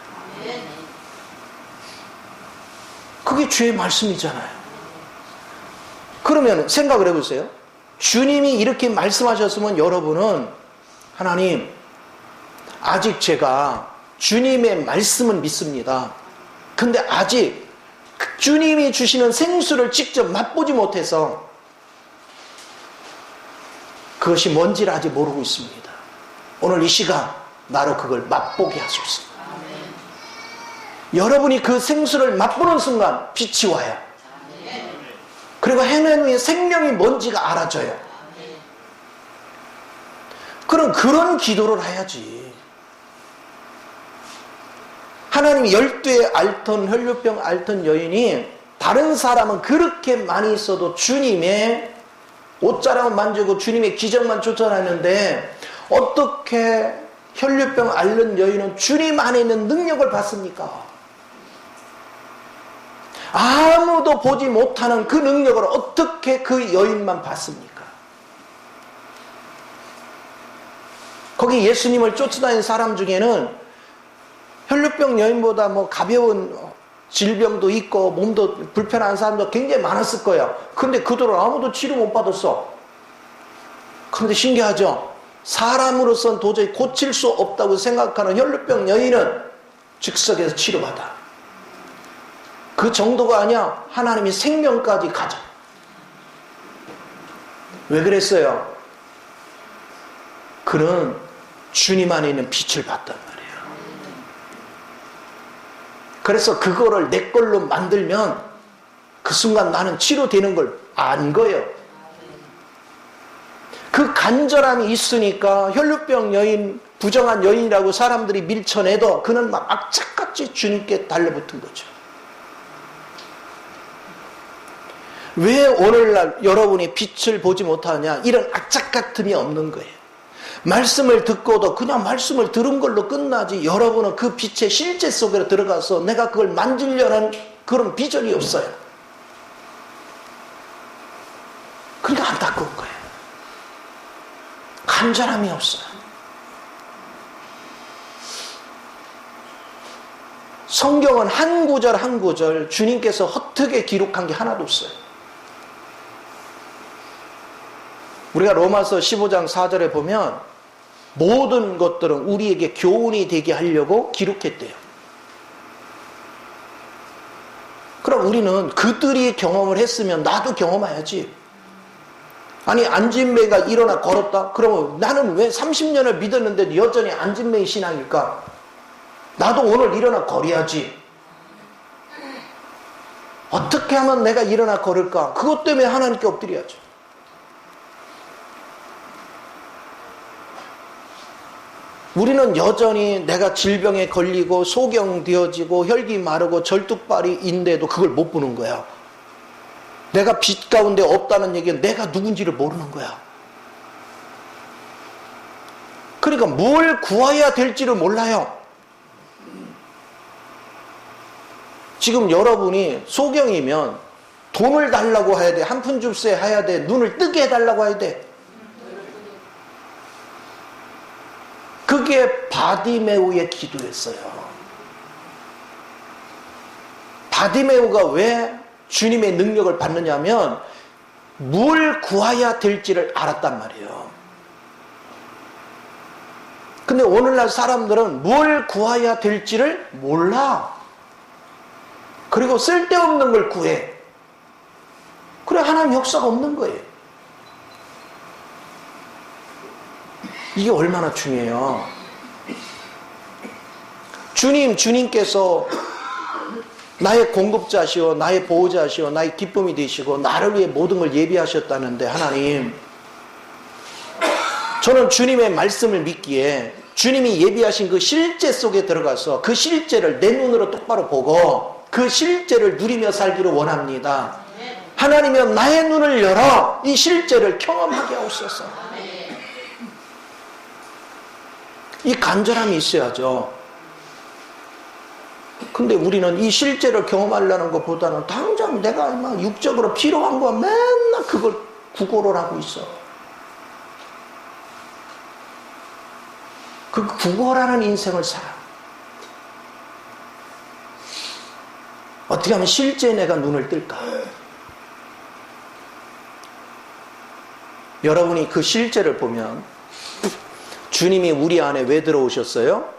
그게 주의 말씀이잖아요. 그러면 생각을 해보세요. 주님이 이렇게 말씀하셨으면 여러분은 하나님, 아직 제가 주님의 말씀은 믿습니다. 근데 아직 주님이 주시는 생수를 직접 맛보지 못해서 그것이 뭔지를 아직 모르고 있습니다. 오늘 이 시간 나로 그걸 맛보게 하소서. 여러분이 그 생수를 맛보는 순간 빛이 와요. 그리고 하나님의 생명이 뭔지가 알아져요. 그럼 그런 기도를 해야지. 하나님이 12의 앓던 혈류병 앓던 여인이 다른 사람은 그렇게 많이 있어도 주님의 옷자락만 만지고 주님의 기적만 쫓아다녔는데 어떻게 혈류병 앓는 여인은 주님 안에 있는 능력을 받습니까? 아무도 보지 못하는 그 능력을 어떻게 그 여인만 받습니까? 거기 예수님을 쫓아다니는 사람 중에는 혈류병 여인보다 뭐 가벼운 질병도 있고 몸도 불편한 사람도 굉장히 많았을 거예요. 그런데 그들은 아무도 치료 못 받았어. 그런데 신기하죠? 사람으로서는 도저히 고칠 수 없다고 생각하는 혈류병 여인은 즉석에서 치료받아. 그 정도가 아니야. 하나님이 생명까지 가져. 왜 그랬어요? 그는 주님 안에 있는 빛을 봤단 말이에요. 그래서 그거를 내 걸로 만들면 그 순간 나는 치료되는 걸 안 거예요. 그 간절함이 있으니까 혈루병 여인, 부정한 여인이라고 사람들이 밀쳐내도 그는 막 악착같이 주님께 달려붙은 거죠. 왜 오늘날 여러분이 빛을 보지 못하냐? 이런 악착같음이 없는 거예요. 말씀을 듣고도 그냥 말씀을 들은 걸로 끝나지, 여러분은 그 빛의 실제 속에 들어가서 내가 그걸 만들려는 그런 비전이 없어요. 그러니까 안타까운 거예요. 간절함이 없어요. 성경은 한 구절 한 구절 주님께서 헛되게 기록한 게 하나도 없어요. 우리가 로마서 15장 4절에 보면 모든 것들은 우리에게 교훈이 되게 하려고 기록했대요. 그럼 우리는 그들이 경험을 했으면 나도 경험해야지. 아니, 안진매가 일어나 걸었다? 그러면 나는 왜 30년을 믿었는데 여전히 안진매의 신앙일까? 나도 오늘 일어나 걸어야지. 어떻게 하면 내가 일어나 걸을까? 그것 때문에 하나님께 엎드려야죠. 우리는 여전히 내가 질병에 걸리고 소경되어지고 혈기 마르고 절뚝발이인데도 그걸 못 보는 거야. 내가 빛 가운데 없다는 얘기는 내가 누군지를 모르는 거야. 그러니까 뭘 구해야 될지를 몰라요. 지금 여러분이 소경이면 돈을 달라고 해야 돼. 한 푼 줍세 해야 돼. 눈을 뜨게 해달라고 해야 돼. 그게 바디메오의 기도였어요. 바디메오가 왜 주님의 능력을 받느냐면 뭘 구해야 될지를 알았단 말이에요. 근데 오늘날 사람들은 뭘 구해야 될지를 몰라. 그리고 쓸데없는 걸 구해. 그래, 하나님 역사가 없는 거예요. 이게 얼마나 중요해요. 주님께서 나의 공급자시오, 나의 보호자시오, 나의 기쁨이 되시고 나를 위해 모든 걸 예비하셨다는데, 하나님, 저는 주님의 말씀을 믿기에 주님이 예비하신 그 실제 속에 들어가서 그 실제를 내 눈으로 똑바로 보고 그 실제를 누리며 살기를 원합니다. 하나님이여, 나의 눈을 열어 이 실제를 경험하게 하옵소서. 이 간절함이 있어야죠. 근데 우리는 이 실제를 경험하려는 것보다는 당장 내가 막 육적으로 필요한 거 맨날 그걸 구걸을 하고 있어. 그 구걸하는 인생을 살아. 어떻게 하면 실제 내가 눈을 뜰까? 여러분이 그 실제를 보면 주님이 우리 안에 왜 들어오셨어요?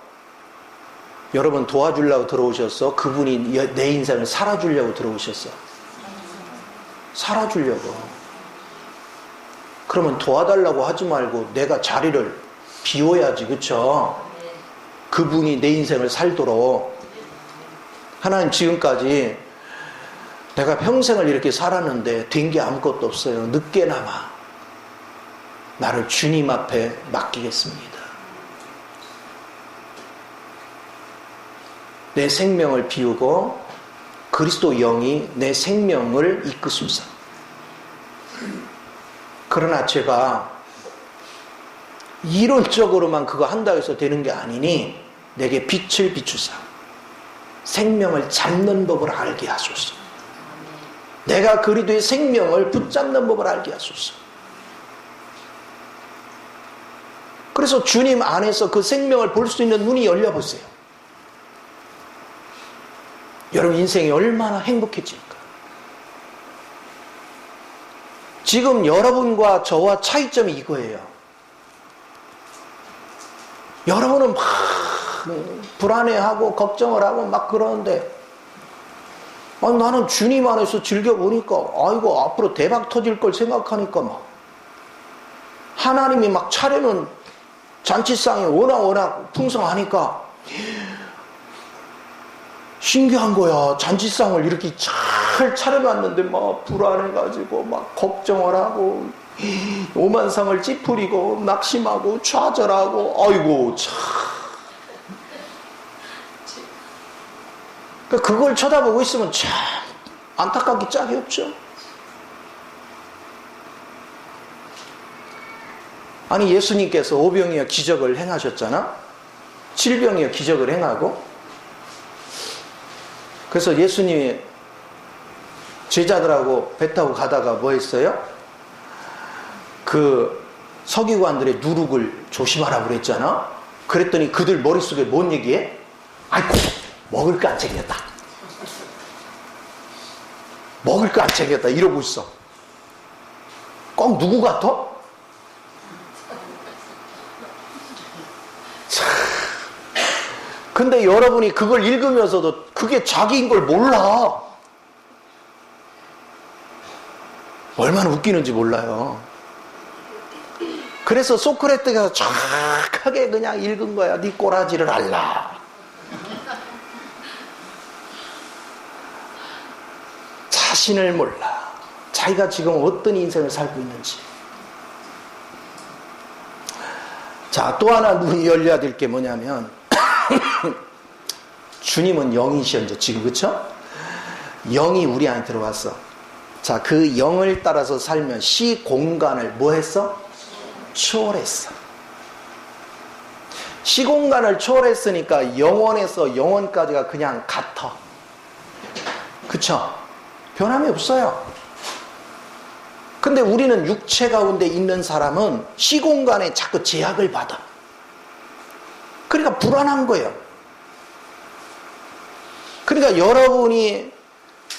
여러분 도와주려고 들어오셨어? 그분이 내 인생을 살아주려고 들어오셨어? 살아주려고. 그러면 도와달라고 하지 말고 내가 자리를 비워야지, 그쵸? 그분이 내 인생을 살도록. 하나님, 지금까지 내가 평생을 이렇게 살았는데 된 게 아무것도 없어요. 늦게나마 나를 주님 앞에 맡기겠습니다. 내 생명을 비우고 그리스도 영이 내 생명을 이끄소서. 그러나 제가 이론적으로만 그거 한다고 해서 되는 게 아니니 내게 빛을 비추사 생명을 잡는 법을 알게 하소서. 내가 그리스도의 생명을 붙잡는 법을 알게 하소서. 그래서 주님 안에서 그 생명을 볼 수 있는 눈이 열려보세요. 여러분 인생이 얼마나 행복해질까? 지금 여러분과 저와 차이점이 이거예요. 여러분은 막 불안해하고 걱정을 하고 막 그러는데, 나는 주님 안에서 즐겨보니까 아이고 앞으로 대박 터질 걸 생각하니까 막 하나님이 막 차려놓은 잔치상이 워낙 풍성하니까 신기한 거야. 잔치상을 이렇게 잘 차려놨는데 막 불안해가지고 막 걱정을 하고 오만상을 찌푸리고 낙심하고 좌절하고 아이고 참. 그걸 쳐다보고 있으면 참 안타깝기 짝이 없죠. 아니 예수님께서 오병이어 기적을 행하셨잖아. 칠병이어 기적을 행하고. 그래서 예수님이 제자들하고 배 타고 가다가 뭐 했어요? 그 서기관들의 누룩을 조심하라고 그랬잖아. 그랬더니 그들 머릿속에 뭔 얘기해? 아이고 먹을 거 안 챙겼다. 먹을 거 안 챙겼다 이러고 있어. 꼭 누구 같아? 근데 여러분이 그걸 읽으면서도 그게 자기인 걸 몰라. 얼마나 웃기는지 몰라요. 그래서 소크라테스가 정확하게 그냥 읽은 거야. 네 꼬라지를 알라. 자신을 몰라. 자기가 지금 어떤 인생을 살고 있는지. 자, 또 하나 눈이 열려야 될 게 뭐냐면 주님은 영이시죠 지금. 그쵸? 영이 우리 안에 들어왔어. 자, 그 영을 따라서 살면 시공간을 뭐 했어? 초월했어. 시공간을 초월했으니까 영원에서 영원까지가 그냥 같아. 그쵸? 변함이 없어요. 근데 우리는 육체 가운데 있는 사람은 시공간에 자꾸 제약을 받아. 그러니까 불안한 거예요. 그러니까 여러분이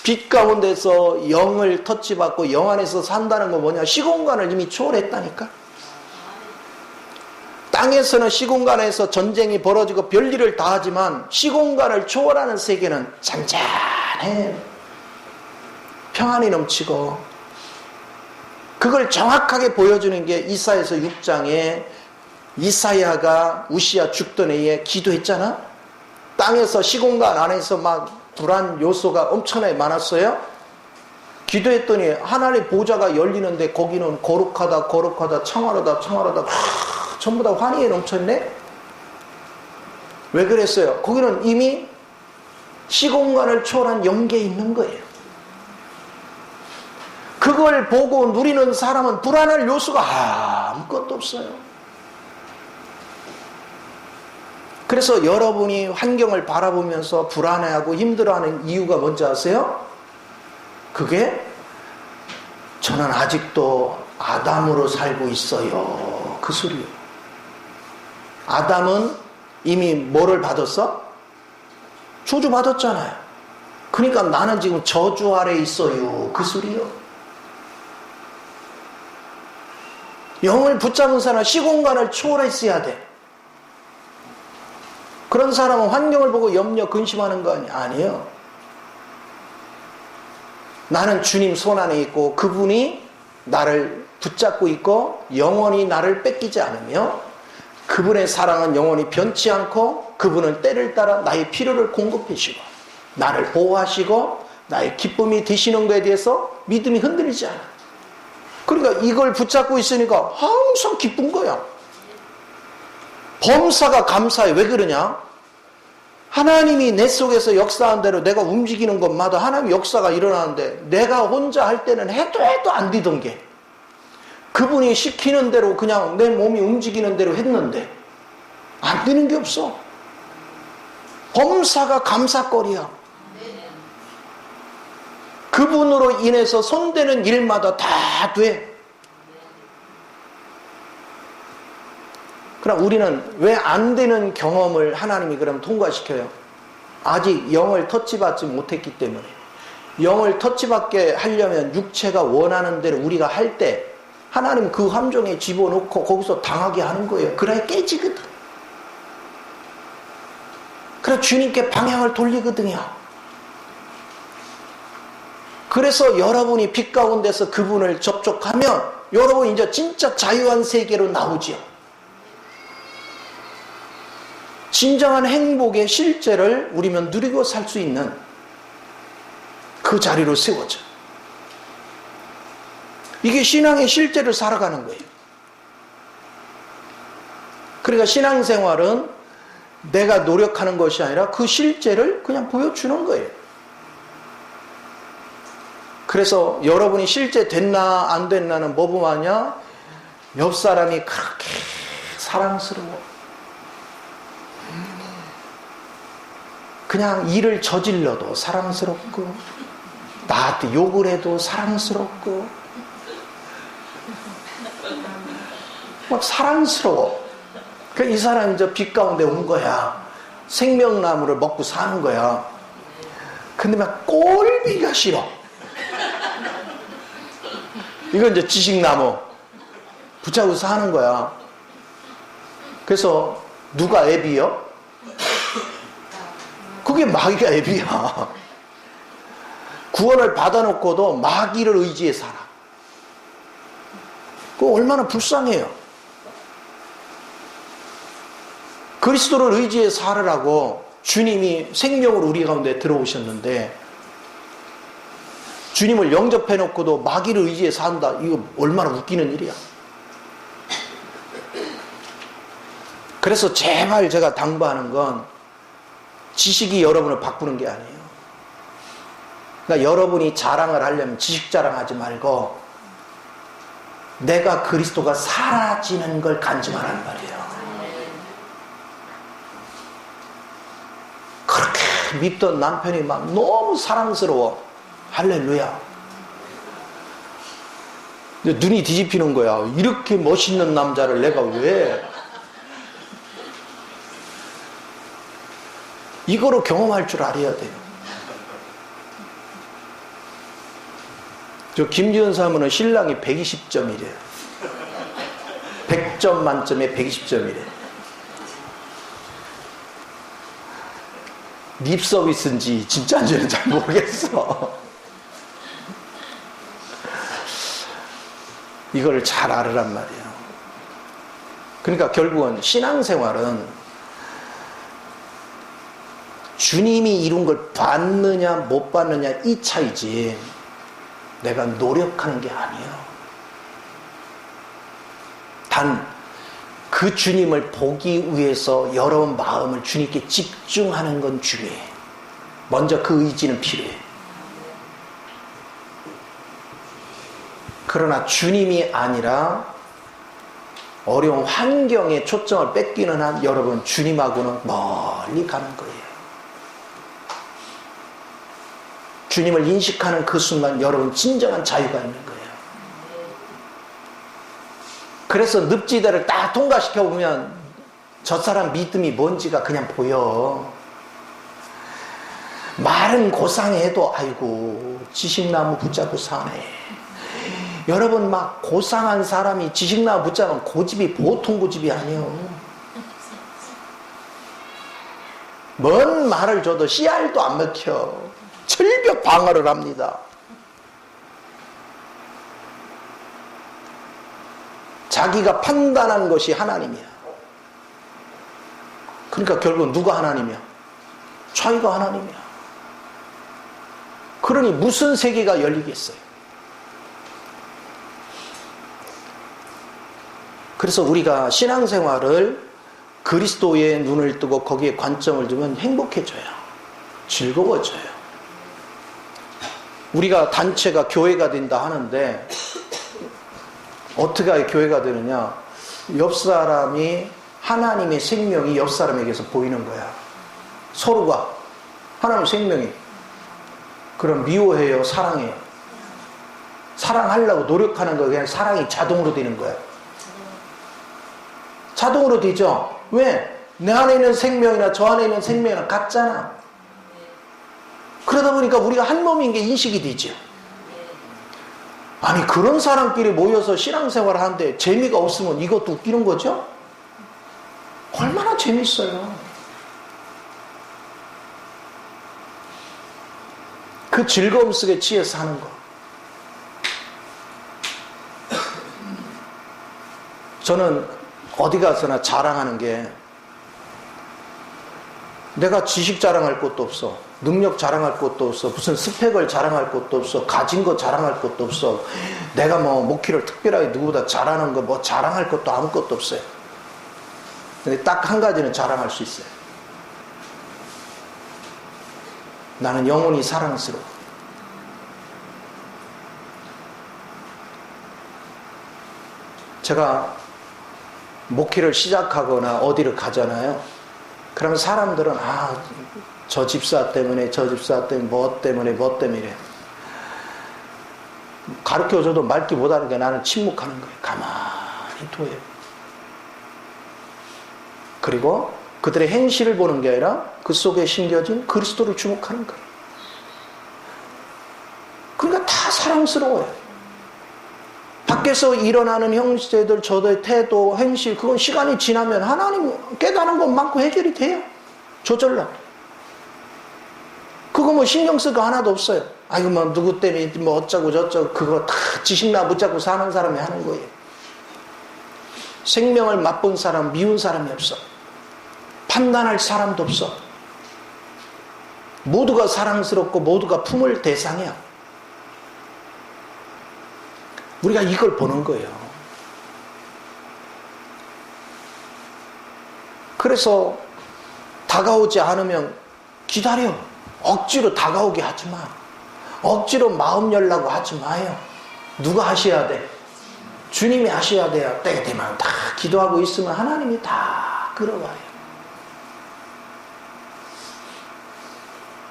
빛 가운데서 영을 터치받고 영 안에서 산다는 건 뭐냐? 시공간을 이미 초월했다니까. 땅에서는 시공간에서 전쟁이 벌어지고 별일을 다 하지만 시공간을 초월하는 세계는 잔잔해. 평안이 넘치고. 그걸 정확하게 보여주는 게 이사야서 6장에 이사야가 우시야 죽던 해에 기도했잖아. 땅에서 시공간 안에서 막 불안 요소가 엄청나게 많았어요. 기도했더니 하나님의 보좌가 열리는데 거기는 거룩하다 청하다 전부 다 환희에 넘쳤네. 왜 그랬어요? 거기는 이미 시공간을 초월한 영계에 있는 거예요. 그걸 보고 누리는 사람은 불안할 요소가 아무것도 없어요. 그래서 여러분이 환경을 바라보면서 불안해하고 힘들어하는 이유가 뭔지 아세요? 그게 저는 아직도 아담으로 살고 있어요. 그 소리요. 아담은 이미 뭐를 받았어? 저주 받았잖아요. 그러니까 나는 지금 저주 아래 있어요. 그 소리요. 영을 붙잡은 사람은 시공간을 초월했어야 돼. 그런 사람은 환경을 보고 염려, 근심하는 거 아니에요. 나는 주님 손 안에 있고 그분이 나를 붙잡고 있고 영원히 나를 뺏기지 않으며 그분의 사랑은 영원히 변치 않고 그분은 때를 따라 나의 필요를 공급해 주시고 나를 보호하시고 나의 기쁨이 되시는 것에 대해서 믿음이 흔들리지 않아. 그러니까 이걸 붙잡고 있으니까 항상 기쁜 거야. 범사가 감사해. 왜 그러냐? 하나님이 내 속에서 역사한 대로 내가 움직이는 것마다 하나님의 역사가 일어나는데 내가 혼자 할 때는 해도 안 되던 게 그분이 시키는 대로 그냥 내 몸이 움직이는 대로 했는데 안 되는 게 없어. 범사가 감사거리야. 그분으로 인해서 손대는 일마다 다 돼. 그럼 우리는 왜 안 되는 경험을 하나님이 그럼 통과시켜요? 아직 영을 터치받지 못했기 때문에. 영을 터치받게 하려면 육체가 원하는 대로 우리가 할 때 하나님 그 함정에 집어넣고 거기서 당하게 하는 거예요. 그래야 깨지거든. 그래 주님께 방향을 돌리거든요. 그래서 여러분이 빛 가운데서 그분을 접촉하면 여러분 이제 진짜 자유한 세계로 나오지요. 진정한 행복의 실제를 우리면 누리고 살 수 있는 그 자리로 세워져. 이게 신앙의 실제를 살아가는 거예요. 그러니까 신앙생활은 내가 노력하는 것이 아니라 그 실제를 그냥 보여주는 거예요. 그래서 여러분이 실제 됐나 안 됐나는 뭐 보면요, 옆 사람이 그렇게 사랑스러워. 그냥 일을 저질러도 사랑스럽고, 나한테 욕을 해도 사랑스럽고, 막 사랑스러워. 이 사람이 이제 빛 가운데 온 거야. 생명나무를 먹고 사는 거야. 근데 막 꼴비가 싫어. 이건 이제 지식나무 붙잡고 사는 거야. 그래서 누가 애비요? 그게 마귀가 애비야. 구원을 받아놓고도 마귀를 의지해 살아. 그거 얼마나 불쌍해요. 그리스도를 의지해 살으라고 주님이 생명으로 우리 가운데 들어오셨는데, 주님을 영접해놓고도 마귀를 의지해 산다. 이거 얼마나 웃기는 일이야. 그래서 제발 제가 당부하는 건 지식이 여러분을 바꾸는 게 아니에요. 그러니까 여러분이 자랑을 하려면 지식 자랑하지 말고 내가 그리스도가 사라지는 걸 간증하란 말이에요. 그렇게 믿던 남편이 막 너무 사랑스러워. 할렐루야. 눈이 뒤집히는 거야. 이렇게 멋있는 남자를 내가 왜? 이거로 경험할 줄 알아야 돼요. 저 김지은 사모는 신랑이 120점이래요. 100점 만점에 120점이래. 립 서비스인지 진짜인지는 잘 모르겠어. 이걸 잘 알으란 말이에요. 그러니까 결국은 신앙생활은 주님이 이룬 걸 받느냐 못 받느냐 이 차이지, 내가 노력하는 게 아니에요. 단 그 주님을 보기 위해서 여러분 마음을 주님께 집중하는 건 중요해. 먼저 그 의지는 필요해. 그러나 주님이 아니라 어려운 환경에 초점을 뺏기는 한 여러분 주님하고는 멀리 가는 거예요. 주님을 인식하는 그 순간 여러분 진정한 자유가 있는 거예요. 그래서 늪지대를 딱 통과시켜 보면 저 사람 믿음이 뭔지가 그냥 보여. 말은 고상해도 아이고 지식나무 붙잡고 사네. 여러분 막 고상한 사람이 지식나무 붙잡으면 고집이 보통 고집이 아니에요. 뭔 말을 줘도 씨알도 안 먹혀. 철벽 방어를 합니다. 자기가 판단한 것이 하나님이야. 그러니까 결국 누가 하나님이야? 자기가 하나님이야. 그러니 무슨 세계가 열리겠어요? 그래서 우리가 신앙생활을 그리스도의 눈을 뜨고 거기에 관점을 두면 행복해져요. 즐거워져요. 우리가 단체가 교회가 된다 하는데 어떻게 교회가 되느냐? 옆 사람이 하나님의 생명이 옆 사람에게서 보이는 거야. 서로가 하나님의 생명이. 그럼 미워해요, 사랑해요? 사랑하려고 노력하는 거 그냥 사랑이 자동으로 되는 거야. 자동으로 되죠. 왜? 내 안에 있는 생명이나 저 안에 있는 생명이랑 같잖아. 그러다 보니까 우리가 한 몸인 게 인식이 되죠. 아니 그런 사람끼리 모여서 신앙생활을 하는데 재미가 없으면 이것도 웃기는 거죠? 얼마나 재밌어요. 그 즐거움 속에 취해서 하는 거. 저는 어디 가서나 자랑하는 게 내가 지식 자랑할 것도 없어. 능력 자랑할 것도 없어. 무슨 스펙을 자랑할 것도 없어. 가진 거 자랑할 것도 없어. 내가 뭐 목회를 특별하게 누구보다 잘하는 거 뭐 자랑할 것도 아무것도 없어요. 근데 딱 한 가지는 자랑할 수 있어요. 나는 영혼이 사랑스러워. 제가 목회를 시작하거나 어디를 가잖아요. 그러면 사람들은 저 집사 때문에 뭐 때문에 이래. 가르쳐줘도 말기 못하는 게 나는 침묵하는 거예요. 가만히 둬요. 그리고 그들의 행실을 보는 게 아니라 그 속에 심겨진 그리스도를 주목하는 거예요. 그러니까 다 사랑스러워요. 밖에서 일어나는 형제들, 저들의 태도, 행실, 그건 시간이 지나면 하나님 깨닫는 것만큼 해결이 돼요. 저절로. 그거 뭐 신경 쓸 거 하나도 없어요. 이거 뭐 누구 때문에 뭐 어쩌고 저쩌고 그거 다 지식나 붙잡고 사는 사람이 하는 거예요. 생명을 맛본 사람, 미운 사람이 없어. 판단할 사람도 없어. 모두가 사랑스럽고 모두가 품을 대상이야. 우리가 이걸 보는 거예요. 그래서 다가오지 않으면 기다려. 억지로 다가오게 하지 마. 억지로 마음 열라고 하지 마요. 누가 하셔야 돼? 주님이 하셔야 돼요. 때가 되면 다 기도하고 있으면 하나님이 다 끌어와요.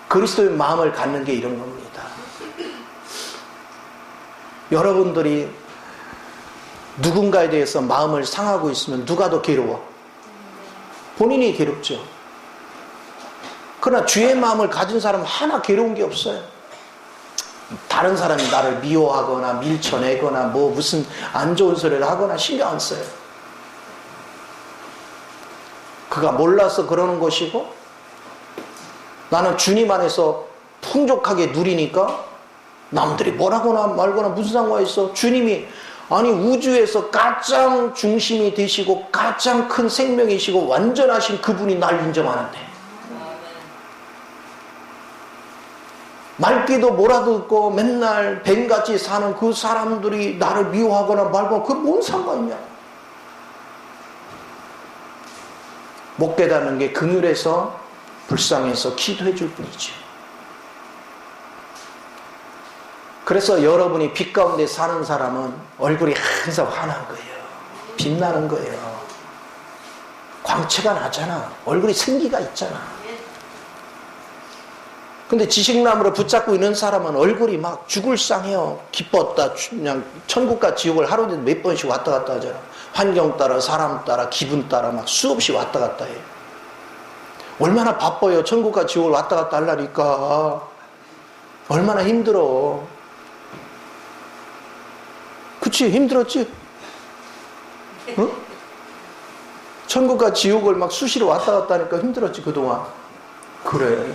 그리스도의 마음을 갖는 게 이런 겁니다. 여러분들이 누군가에 대해서 마음을 상하고 있으면 누가 더 괴로워? 본인이 괴롭죠. 그러나 주의 마음을 가진 사람은 하나 괴로운 게 없어요. 다른 사람이 나를 미워하거나 밀쳐내거나 뭐 무슨 안 좋은 소리를 하거나 신경 안 써요. 그가 몰라서 그러는 것이고 나는 주님 안에서 풍족하게 누리니까 남들이 뭐라거나 말거나 무슨 상관이 있어? 주님이 우주에서 가장 중심이 되시고 가장 큰 생명이시고 완전하신 그분이 날 인정하는데 말귀도 몰아듣고 맨날 뱀같이 사는 그 사람들이 나를 미워하거나 말거나 그게 뭔 상관이냐? 못 깨닫는 게 긍휼해서 불쌍해서 기도해 줄 뿐이죠. 그래서 여러분이 빛 가운데 사는 사람은 얼굴이 항상 환한 거예요. 빛나는 거예요. 광채가 나잖아. 얼굴이 생기가 있잖아. 근데 지식나무를 붙잡고 있는 사람은 얼굴이 막 죽을 상해요. 기뻤다. 그냥 천국과 지옥을 하루에 몇 번씩 왔다 갔다 하잖아. 환경 따라 사람 따라 기분 따라 막 수없이 왔다 갔다 해요. 얼마나 바빠요. 천국과 지옥을 왔다 갔다 하려니까. 얼마나 힘들어. 그치? 힘들었지? 응? 천국과 지옥을 막 수시로 왔다 갔다 하니까 힘들었지 그동안. 그래.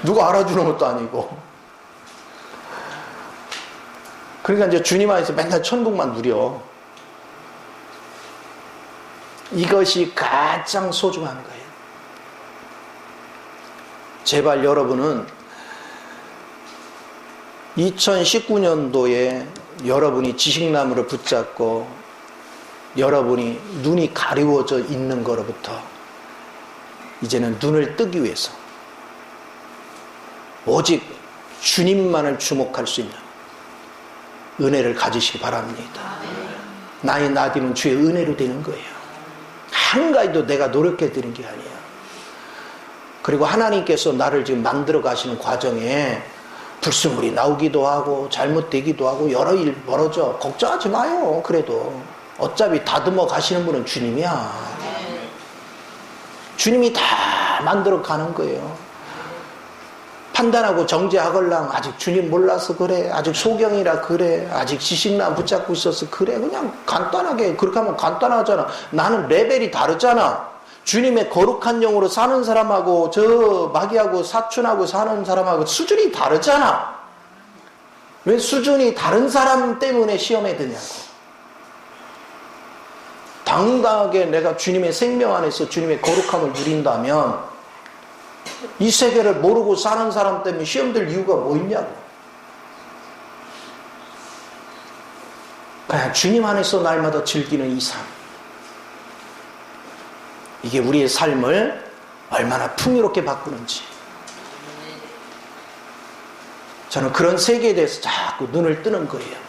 누가 알아주는 것도 아니고. 그러니까 이제 주님 안에서 맨날 천국만 누려. 이것이 가장 소중한 거예요. 제발 여러분은 2019년도에 여러분이 지식나무를 붙잡고 여러분이 눈이 가리워져 있는 거로부터 이제는 눈을 뜨기 위해서 오직 주님만을 주목할 수 있는 은혜를 가지시기 바랍니다. 나의 나됨은 주의 은혜로 되는 거예요. 한가지도 내가 노력해 드린 게 아니에요. 그리고 하나님께서 나를 지금 만들어 가시는 과정에 불순물이 나오기도 하고 잘못되기도 하고 여러 일 벌어져. 걱정하지 마요. 그래도 어차피 다듬어 가시는 분은 주님이야. 주님이 다 만들어 가는 거예요. 판단하고 정죄하걸랑 아직 주님 몰라서 그래. 아직 소경이라 그래. 아직 지식나 붙잡고 있어서 그래. 그냥 간단하게 그렇게 하면 간단하잖아. 나는 레벨이 다르잖아. 주님의 거룩한 영으로 사는 사람하고 저 마귀하고 사춘하고 사는 사람하고 수준이 다르잖아. 왜 수준이 다른 사람 때문에 시험에 드냐고. 당당하게 내가 주님의 생명 안에서 주님의 거룩함을 누린다면 이 세계를 모르고 사는 사람 때문에 시험될 이유가 뭐 있냐고. 그냥 주님 안에서 날마다 즐기는 이 삶, 이게 우리의 삶을 얼마나 풍요롭게 바꾸는지, 저는 그런 세계에 대해서 자꾸 눈을 뜨는 거예요.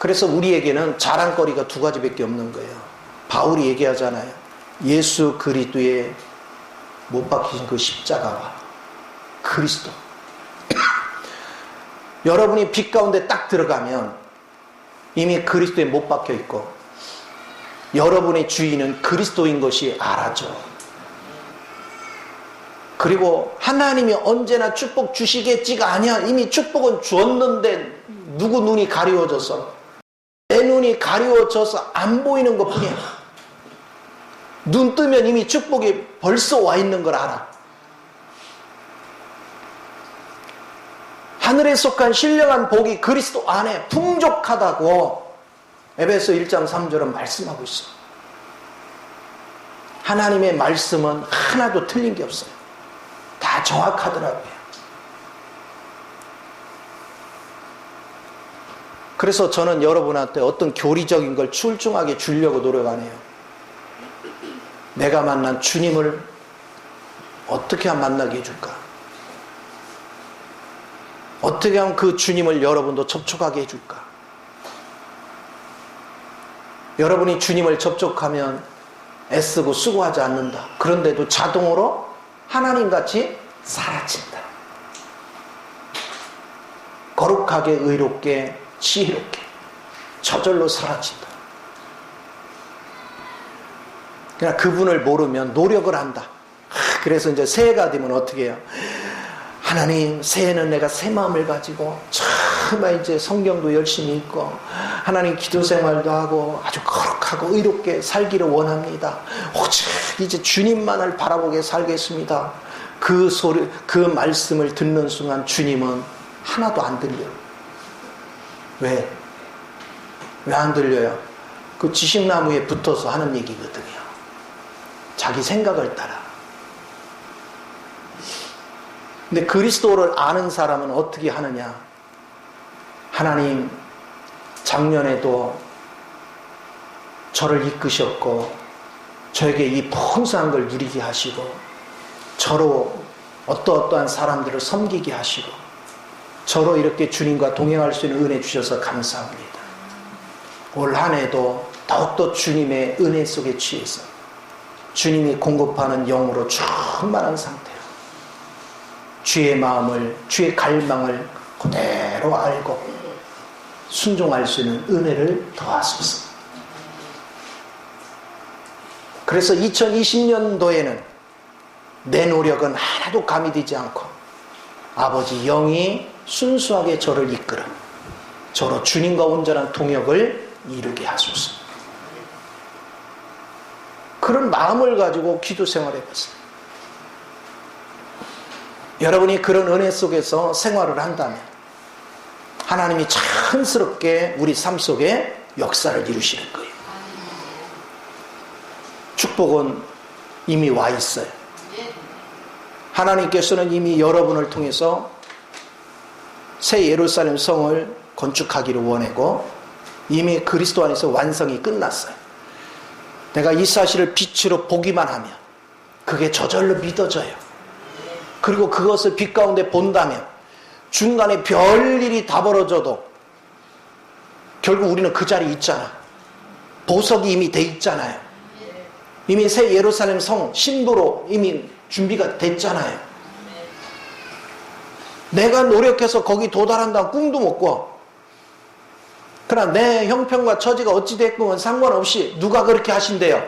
그래서 우리에게는 자랑거리가 두 가지밖에 없는 거예요. 바울이 얘기하잖아요. 예수 그리스도의 못 박히신 그 십자가와 그리스도. 여러분이 빛 가운데 딱 들어가면 이미 그리스도에 못 박혀 있고 여러분의 주인은 그리스도인 것이 알아져. 그리고 하나님이 언제나 축복 주시겠지가 아니야. 이미 축복은 주었는데 누구 눈이 가리워져서, 내 눈이 가리워져서 안 보이는 것뿐이야. 눈 뜨면 이미 축복이 벌써 와 있는 걸 알아. 하늘에 속한 신령한 복이 그리스도 안에 풍족하다고 에베소 1장 3절은 말씀하고 있어. 하나님의 말씀은 하나도 틀린 게 없어요. 다 정확하더라고요. 그래서 저는 여러분한테 어떤 교리적인 걸 출중하게 주려고 노력 안 해요. 내가 만난 주님을 어떻게 하면 만나게 해줄까? 어떻게 하면 그 주님을 여러분도 접촉하게 해줄까? 여러분이 주님을 접촉하면 애쓰고 수고하지 않는다. 그런데도 자동으로 하나님같이 사라진다. 거룩하게, 의롭게, 지혜롭게 저절로 사라진다. 그냥 그분을 모르면 노력을 한다. 그래서 이제 새해가 되면 어떻게 해요? 하나님, 새해는 내가 새 마음을 가지고 정말 이제 성경도 열심히 읽고 하나님 기도 생활도 하고 아주 거룩하고 의롭게 살기를 원합니다. 오직 이제 주님만을 바라보게 살겠습니다. 그 소리, 그 말씀을 듣는 순간 주님은 하나도 안 들려요. 왜? 왜 안 들려요? 그 지식나무에 붙어서 하는 얘기거든요. 자기 생각을 따라. 근데 그리스도를 아는 사람은 어떻게 하느냐? 하나님, 작년에도 저를 이끄셨고 저에게 이 풍성한 걸 누리게 하시고 저로 어떠한 사람들을 섬기게 하시고 저로 이렇게 주님과 동행할 수 있는 은혜 주셔서 감사합니다. 올 한 해도 더욱더 주님의 은혜 속에 취해서 주님이 공급하는 영으로 충만한 상태로 주의 마음을, 주의 갈망을 그대로 알고 순종할 수 있는 은혜를 더하소서. 그래서 2020년도에는 내 노력은 하나도 감이 되지 않고 아버지 영이 순수하게 저를 이끌어 저로 주님과 온전한 동역을 이루게 하소서. 그런 마음을 가지고 기도 생활해 보세요. 여러분이 그런 은혜 속에서 생활을 한다면 하나님이 자연스럽게 우리 삶 속에 역사를 이루시는 거예요. 축복은 이미 와 있어요. 하나님께서는 이미 여러분을 통해서 새 예루살렘 성을 건축하기를 원하고 이미 그리스도 안에서 완성이 끝났어요. 내가 이 사실을 빛으로 보기만 하면 그게 저절로 믿어져요. 그리고 그것을 빛 가운데 본다면 중간에 별일이 다 벌어져도 결국 우리는 그 자리에 있잖아. 보석이 이미 돼 있잖아요. 이미 새 예루살렘 성 신부로 이미 준비가 됐잖아요. 내가 노력해서 거기 도달한다고 꿈도 못 꿔. 그러나 내 형편과 처지가 어찌됐건 상관없이 누가 그렇게 하신대요?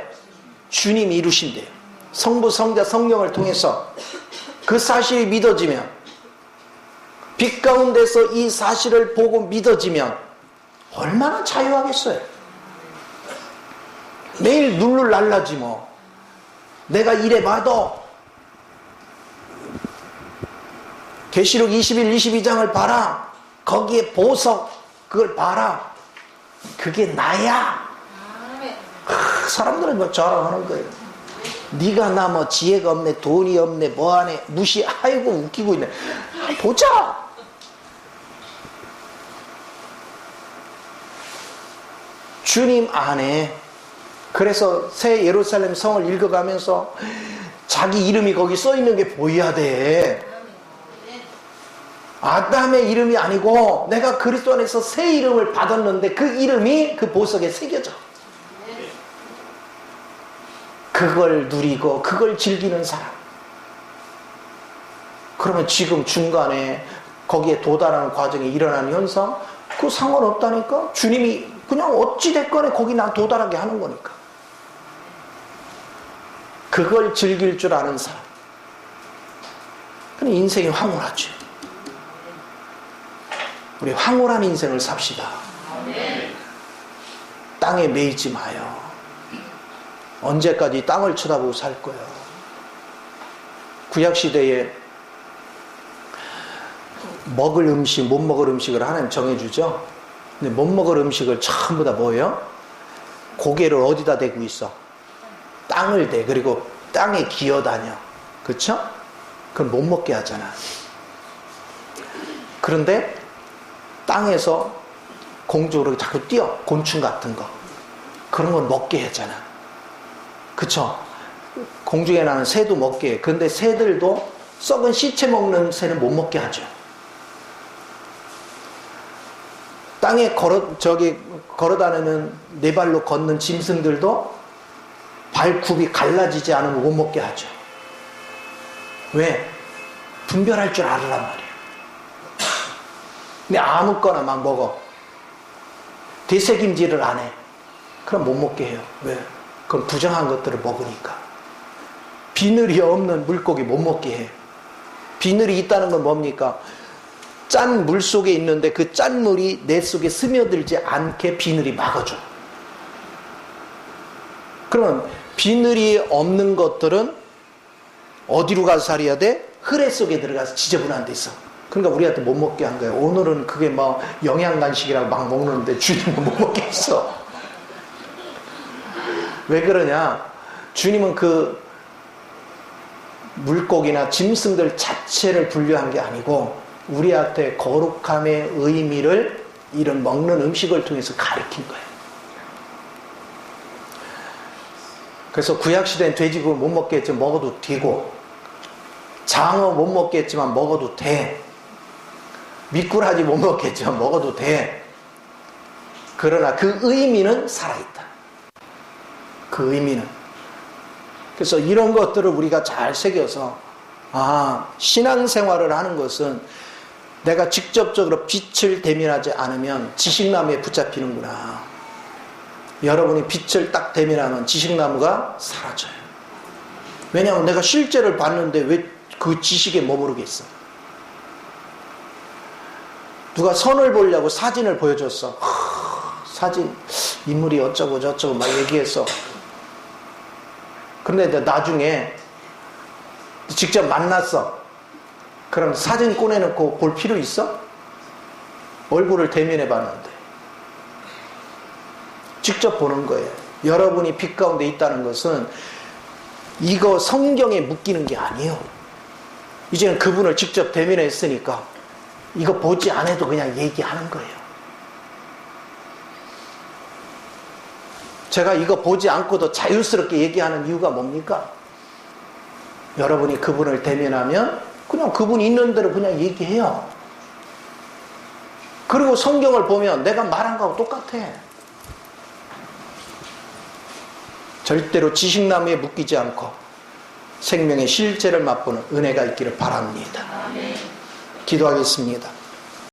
주님이 이루신대요. 성부, 성자, 성령을 통해서 그 사실이 믿어지면, 빛 가운데서 이 사실을 보고 믿어지면 얼마나 자유하겠어요. 매일 눈물 날라지 뭐. 내가 이래봐도 계시록 21, 22장을 봐라. 거기에 보석 그걸 봐라. 그게 나야. 사람들은 뭐 자랑하는 거예요. 네가 나 뭐 지혜가 없네, 돈이 없네, 뭐하네, 무시, 아이고 웃기고 있네. 보자. 주님 안에. 그래서 새 예루살렘 성을 읽어가면서 자기 이름이 거기 써 있는 게 보여야 돼. 아담의 이름이 아니고 내가 그리스도 안에서 새 이름을 받았는데 그 이름이 그 보석에 새겨져. 그걸 누리고 그걸 즐기는 사람. 그러면 지금 중간에 거기에 도달하는 과정에 일어나는 현상, 그거 상관없다니까. 주님이 그냥 어찌됐건에 거기 난 도달하게 하는 거니까. 그걸 즐길 줄 아는 사람. 그럼 인생이 황홀하죠. 우리 황홀한 인생을 삽시다. 땅에 매이지 마요. 언제까지 땅을 쳐다보고 살 거예요. 구약시대에 먹을 음식, 못 먹을 음식을 하나님 정해주죠. 근데 못 먹을 음식을 전부 다 뭐예요? 고개를 어디다 대고 있어? 땅을 대. 그리고 땅에 기어다녀. 그쵸? 그건 못 먹게 하잖아. 그런데 땅에서 공중으로 자꾸 뛰어. 곤충 같은 거. 그런 건 먹게 하잖아. 그쵸? 공중에 나는 새도 먹게 해. 근데 새들도 썩은 시체 먹는 새는 못 먹게 하죠. 땅에 걸어다니는 네 발로 걷는 짐승들도 발굽이 갈라지지 않으면 못 먹게 하죠. 왜? 분별할 줄 알으란 말이에요. 근데 아무거나 막 먹어. 되새김질을 안 해. 그럼 못 먹게 해요. 왜? 그건 부정한 것들을 먹으니까. 비늘이 없는 물고기 못 먹게 해. 비늘이 있다는 건 뭡니까? 짠 물 속에 있는데 그 짠 물이 내 속에 스며들지 않게 비늘이 막아줘. 그러면 비늘이 없는 것들은 어디로 가서 살아야 돼? 흐레 속에 들어가서 지저분한 데 있어. 그러니까 우리한테 못 먹게 한 거예요. 오늘은 그게 뭐 영양간식이라고 막 먹는데 주님은 못 먹게 했어. 왜 그러냐? 주님은 그 물고기나 짐승들 자체를 분류한 게 아니고 우리한테 거룩함의 의미를 이런 먹는 음식을 통해서 가르친 거예요. 그래서 구약시대엔 돼지고기 못 먹게 했지만 먹어도 되고, 장어 못 먹게 했지만 먹어도 돼. 미꾸라지 못 먹게 했지만 먹어도 돼. 그러나 그 의미는 살아있다. 그 의미는. 그래서 이런 것들을 우리가 잘 새겨서, 신앙생활을 하는 것은 내가 직접적으로 빛을 대면하지 않으면 지식나무에 붙잡히는구나. 여러분이 빛을 딱 대면하면 지식나무가 사라져요. 왜냐하면 내가 실제를 봤는데 왜 그 지식에 머무르겠어? 누가 선을 보려고 사진을 보여줬어. 사진, 인물이 어쩌고 저쩌고 막 얘기했어. 그런데 나중에 직접 만났어. 그럼 사진 꺼내놓고 볼 필요 있어? 얼굴을 대면해 봤는데. 직접 보는 거예요. 여러분이 빛 가운데 있다는 것은 이거 성경에 묶이는 게 아니에요. 이제는 그분을 직접 대면했으니까 이거 보지 않아도 그냥 얘기하는 거예요. 제가 이거 보지 않고도 자유스럽게 얘기하는 이유가 뭡니까? 여러분이 그분을 대면하면 그냥 그분이 있는 대로 그냥 얘기해요. 그리고 성경을 보면 내가 말한 거하고 똑같아. 절대로 지식나무에 묶이지 않고 생명의 실제를 맛보는 은혜가 있기를 바랍니다. 기도하겠습니다.